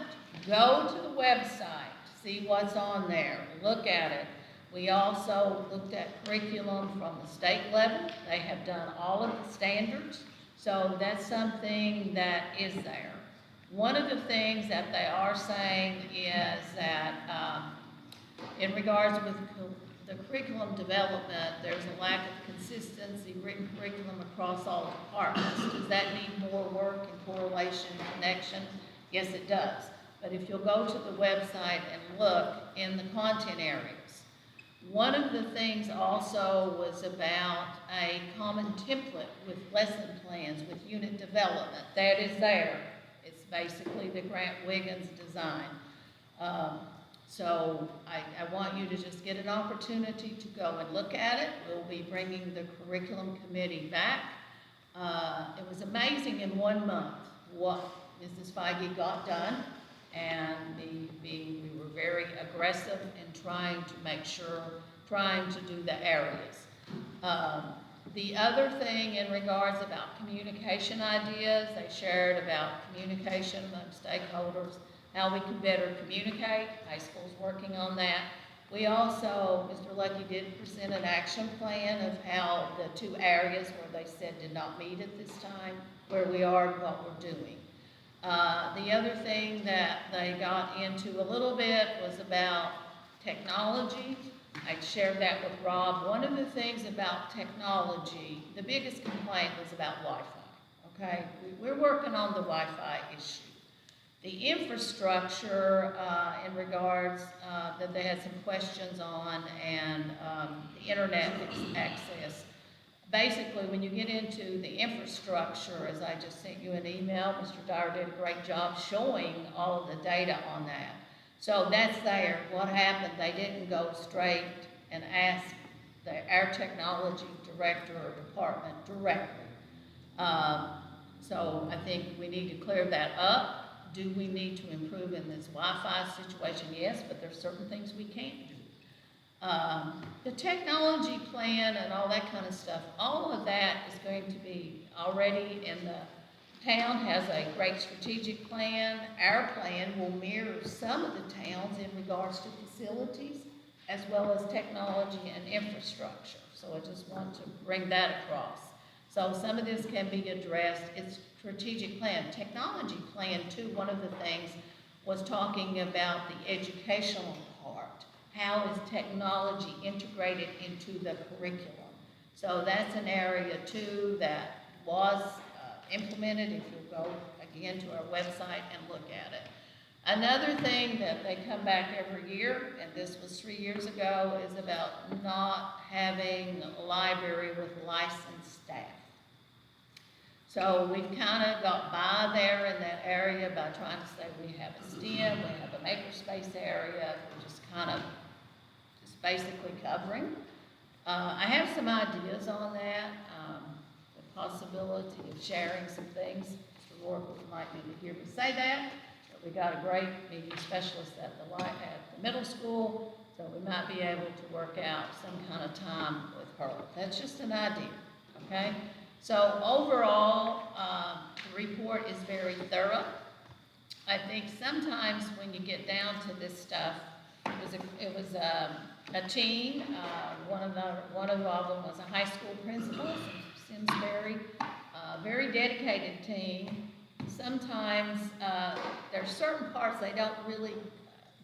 Speaker 3: Go to the website, see what's on there, look at it. We also looked at curriculum from the state level. They have done all of the standards, so that's something that is there. One of the things that they are saying is that in regards with the curriculum development, there's a lack of consistency, written curriculum across all departments. Does that need more work and correlation and connection? Yes, it does. but if you'll go to the website and look in the content areas, one of the things also was about a common template with lesson plans, with unit development. That is there. It's basically the Grant Wiggins design. So I want you to just get an opportunity to go and look at it. We'll be bringing the curriculum committee back. It was amazing in 1 month what Mrs. Feige got done, and we were very aggressive in trying to do the areas. The other thing in regards about communication ideas, they shared about communication among stakeholders, how we can better communicate. High school's working on that. We also, Mr. Lucky did present an action plan of how the 2 areas where they said did not meet at this time, where we are and what we're doing. The other thing that they got into a little bit was about technology. I shared that with Rob. One of the things about technology, the biggest complaint was about Wi-Fi, okay? We're working on the Wi-Fi issue. The infrastructure in regards that they had some questions on, and the internet access. Basically, when you get into the infrastructure, as I just sent you an email, Mr. Dyer did a great job showing all of the data on that. So that's there. What happened, they didn't go straight and ask our technology director or department directly. So I think we need to clear that up. Do we need to improve in this Wi-Fi situation? Yes, but there's certain things we can't do. The technology plan and all that kind of stuff, all of that is going to be already in the town has a great strategic plan. Our plan will mirror some of the towns in regards to facilities as well as technology and infrastructure. So I just want to bring that across. So some of this can be addressed. It's strategic plan. Technology plan too, one of the things was talking about the educational part. How is technology integrated into the curriculum? So that's an area too that was implemented, if you'll go again to our website and look at it. Another thing that they come back every year, and this was 3 years ago, is about not having a library with licensed staff. So we've kind of got by there in that area by trying to say we have a STEM, we have a makerspace area, we're just kind of just basically covering. I have some ideas on that. Possibility of sharing some things. Mr. Warwick might need to hear me say that. But we got a great media specialist at the middle school, so we might be able to work out some kind of time with her. That's just an idea, okay? So overall, the report is very thorough. I think sometimes when you get down to this stuff, it was a team. One of them was a high school principal, Simsbury, very dedicated team. Sometimes there's certain parts they don't really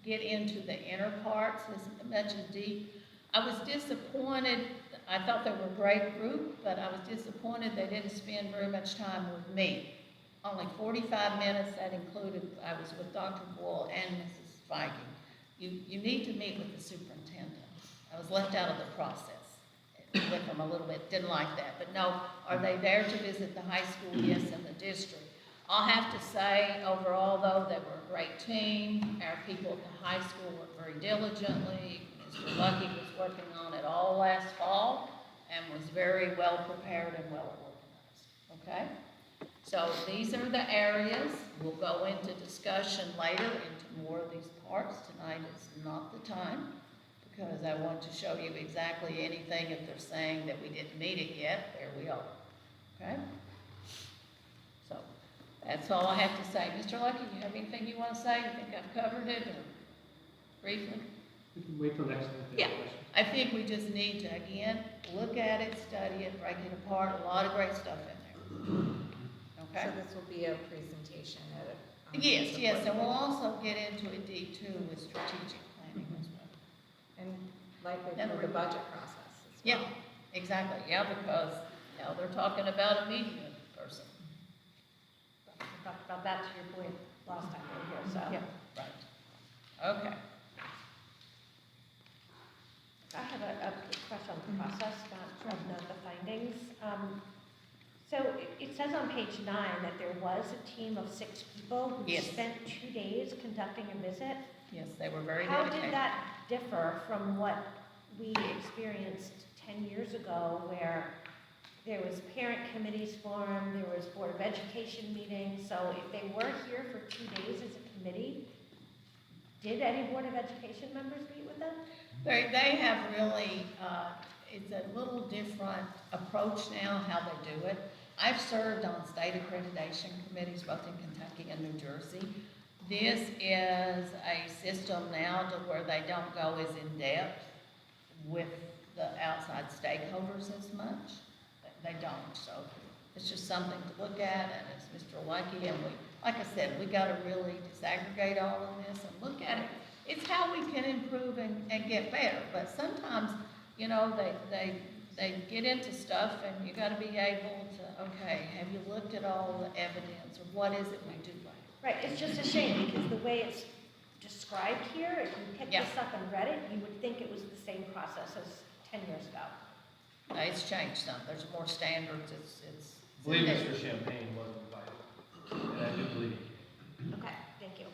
Speaker 3: get into the inner parts as much as deep. I was disappointed. I thought they were a great group, but I was disappointed they didn't spend very much time with me. Only 45 minutes. That included I was with Dr. Boyle and Mrs. Feige. You need to meet with the superintendent. I was left out of the process with them a little bit, didn't like that. But no, are they there to visit the high school? Yes, and the district. I'll have to say, overall though, they were a great team. Our people at the high school worked very diligently. Mr. Lucky was working on it all last fall and was very well prepared and well organized, okay? So these are the areas. We'll go into discussion later into more of these parts. Tonight is not the time, because I want to show you exactly anything. If they're saying that we didn't meet it yet, there we are, okay? So that's all I have to say. Mr. Lucky, you have anything you want to say? You think I've covered it, or briefly?
Speaker 5: We can wait till next time.
Speaker 3: Yeah, I think we just need to, again, look at it, study it, break it apart. A lot of great stuff in there, okay?
Speaker 2: So this will be a presentation at a.
Speaker 3: Yes, yes, and we'll also get into it deep too with strategic planning as well.
Speaker 2: And likely for the budget process as well.
Speaker 3: Yeah, exactly, yeah, because, they're talking about a media person.
Speaker 8: talked about that to your point last time we were here, so.
Speaker 3: Yeah, right. Okay.
Speaker 8: I have a question on the process, not the findings. So it says on page 9 that there was a team of 6 people who
Speaker 3: Yes.
Speaker 8: spent 2 days conducting a visit.
Speaker 3: Yes, they were very
Speaker 8: How
Speaker 3: dedicated.
Speaker 8: did that differ from what we experienced 10 years ago, where there was parent committees formed, there was Board of Education meetings? So if they were here for 2 days as a committee, did any Board of Education members meet with them?
Speaker 3: They have really, it's a little different approach now, how they do it. I've served on state accreditation committees both in Kentucky and New Jersey. This is a system now to where they don't go as in-depth with the outside stakeholders as much. They don't, so it's just something to look at, and it's Mr. Lucky, and we, like I said, we gotta really disaggregate all of this and look at it. It's how we can improve and get better, but sometimes, you know, they get into stuff, and you gotta be able to, okay, have you looked at all the evidence, or what is it we do right?
Speaker 8: Right, it's just a shame, because the way it's described here, if you picked
Speaker 3: Yeah.
Speaker 8: this up and read it, you would think it was the same process as 10 years ago.
Speaker 3: It's changed some, there's more standards, it's.
Speaker 5: I believe Mr. Champagne wasn't invited, and I do believe he came.
Speaker 8: Okay, thank you.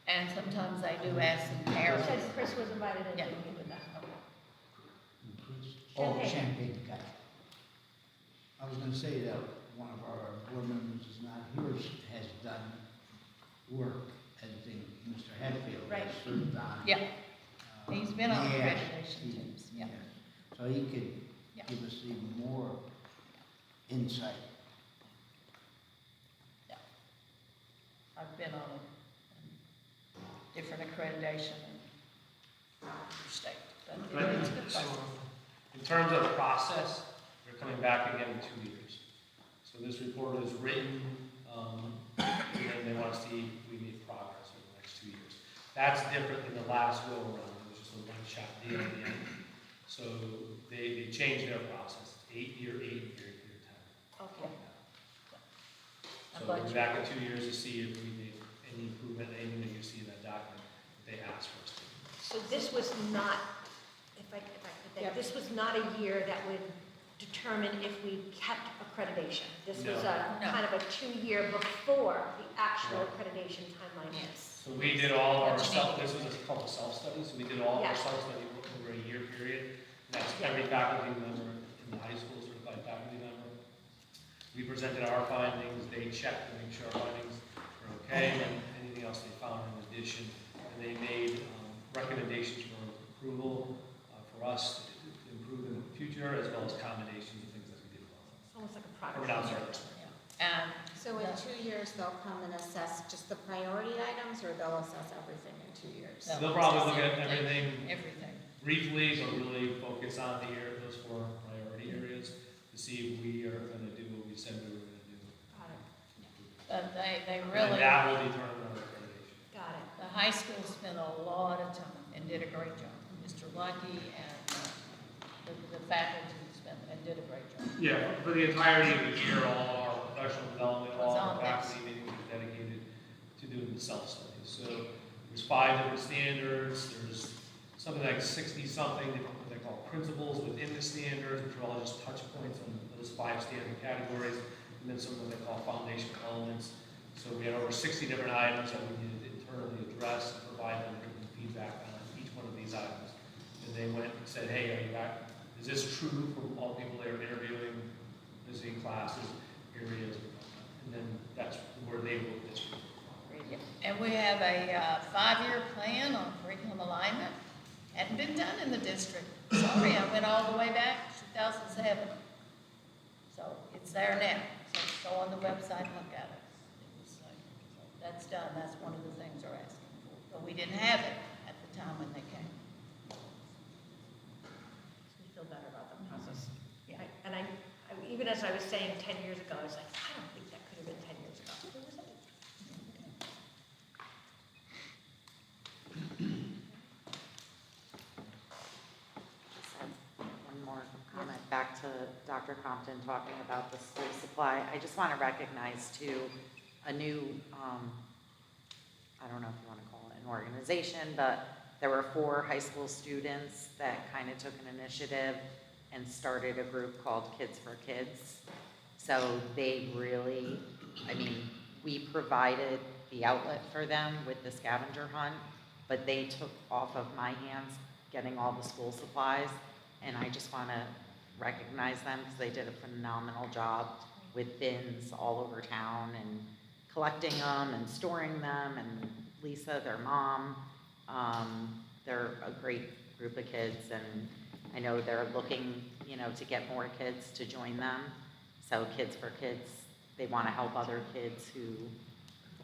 Speaker 3: And sometimes they do ask some
Speaker 8: You
Speaker 3: parents.
Speaker 8: said Chris was invited and
Speaker 3: Yeah.
Speaker 8: didn't meet with them.
Speaker 4: Oh,
Speaker 8: Champagne.
Speaker 4: Champagne, got it. I was gonna say that one of our board members is not here, has done work, as in Mr. Hatfield
Speaker 8: Right.
Speaker 4: has served on.
Speaker 3: Yeah, he's been on
Speaker 4: Yeah,
Speaker 3: accreditation
Speaker 4: he-
Speaker 3: teams, yeah.
Speaker 4: So he could
Speaker 3: Yeah.
Speaker 4: give us even more insight.
Speaker 3: I've been on different accreditation in state, but it's a good
Speaker 5: So,
Speaker 3: place.
Speaker 5: in terms of the process, they're coming back again in 2 years. So this report is written, and then they want to see if we make progress over the next 2 years. That's different than the last go around, it was just a one-shot deal at the end. So they changed their process, 8-year, 8-year, 10.
Speaker 8: Okay.
Speaker 5: So we'll be back in 2 years to see if we made any improvement, anything that you see in that document that they asked for us to.
Speaker 8: So this was not, if I could think, this was not a year that would determine if we kept accreditation. This was a
Speaker 3: No.
Speaker 8: kind of a 2-year before the actual accreditation timeline is.
Speaker 3: Yes.
Speaker 5: So we did all our
Speaker 3: What you
Speaker 5: self,
Speaker 3: need.
Speaker 5: this was called a self-study, so we did all of our
Speaker 8: Yeah.
Speaker 5: self-study over a year period. And that's
Speaker 8: Yeah.
Speaker 5: every faculty member in the high school, certified faculty member. We presented our findings, they checked to make sure our findings were okay, and anything else they found in addition. And they made recommendations for approval for us to improve in the future, as well as accommodations and things that we did well.
Speaker 8: It's almost like a
Speaker 5: From
Speaker 8: product.
Speaker 5: an outside perspective.
Speaker 3: And
Speaker 2: So in 2 years, they'll come and assess just the priority items, or they'll assess everything in 2 years?
Speaker 3: No.
Speaker 5: They'll probably look at everything
Speaker 3: everything.
Speaker 5: briefly, but really focus on those 4 priority areas to see if we are going to do what we said we were going to do.
Speaker 8: Got it,
Speaker 3: But they
Speaker 5: And
Speaker 3: really,
Speaker 5: that will determine our accreditation.
Speaker 8: got it.
Speaker 3: the high school spent a lot of time and did a great job. Mr. Lucky and the faculty spent and did a great job.
Speaker 5: Yeah, for the entirety of the year, all our professional development, all
Speaker 3: Was
Speaker 5: our
Speaker 3: on this.
Speaker 5: faculty meetings were dedicated to doing the self-studies. So there's 5 different standards, there's something like 60-something different what they call principles within the standards, which are all just touch points on those 5 standard categories, and then some of what they call foundational elements. So we had over 60 different items that we needed to internally address and provide them written feedback on each one of these items. And they went and said, hey, is this true for all the people they were interviewing, visiting classes, areas, and then that's where they wrote this report.
Speaker 3: And we have a 5-year plan on curriculum alignment. Hadn't been done in the district. Sorry, I went all the way back to 2007. So it's there now. So go on the website and look at it. So that's done. That's one of the things they're asking for. But we didn't have it at the time when they came.
Speaker 8: We feel better about the process.
Speaker 3: Yeah.
Speaker 8: And even as I was saying 10 years ago, I was like, I don't think that could have been 10 years ago. Who was it?
Speaker 14: Just have one more comment back to Dr. Compton talking about the school supply. I just want to recognize too, a new, I don't know if you want to call it an organization, but there were 4 high school students that kind of took an initiative and started a group called Kids for Kids. So they really, I mean, we provided the outlet for them with the scavenger hunt, but they took off of my hands getting all the school supplies, and I just want to recognize them because they did a phenomenal job with bins all over town and collecting them and storing them, and Lisa, their mom, they're a great group of kids, and I know they're looking, you know, to get more kids to join them. So Kids for Kids, they want to help other kids who,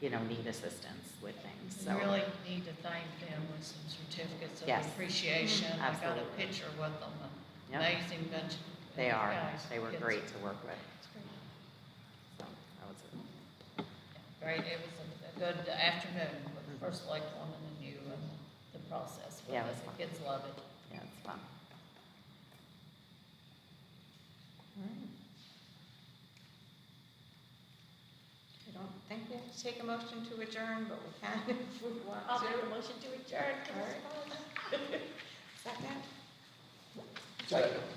Speaker 14: you know, need assistance with things, so.
Speaker 3: We really need to thank them with some certificates of
Speaker 14: Yes.
Speaker 3: appreciation. I got a
Speaker 14: Absolutely.
Speaker 3: picture with them,
Speaker 14: Yep.
Speaker 3: amazing bunch. of
Speaker 14: They are,
Speaker 3: guys,
Speaker 14: they were
Speaker 3: kids.
Speaker 14: great to work with,
Speaker 3: It's great.
Speaker 14: so that was it.
Speaker 3: Great, it was a good afternoon with the first select woman and you and the process. with
Speaker 14: Yeah, it
Speaker 3: it.
Speaker 14: was fun.
Speaker 3: The kids love it.
Speaker 14: Yeah, it's fun.
Speaker 2: I don't think we have to take a motion to adjourn, but we can if we want
Speaker 8: I'll make a
Speaker 2: to.
Speaker 8: motion to adjourn.
Speaker 2: All right. Second?
Speaker 6: Second.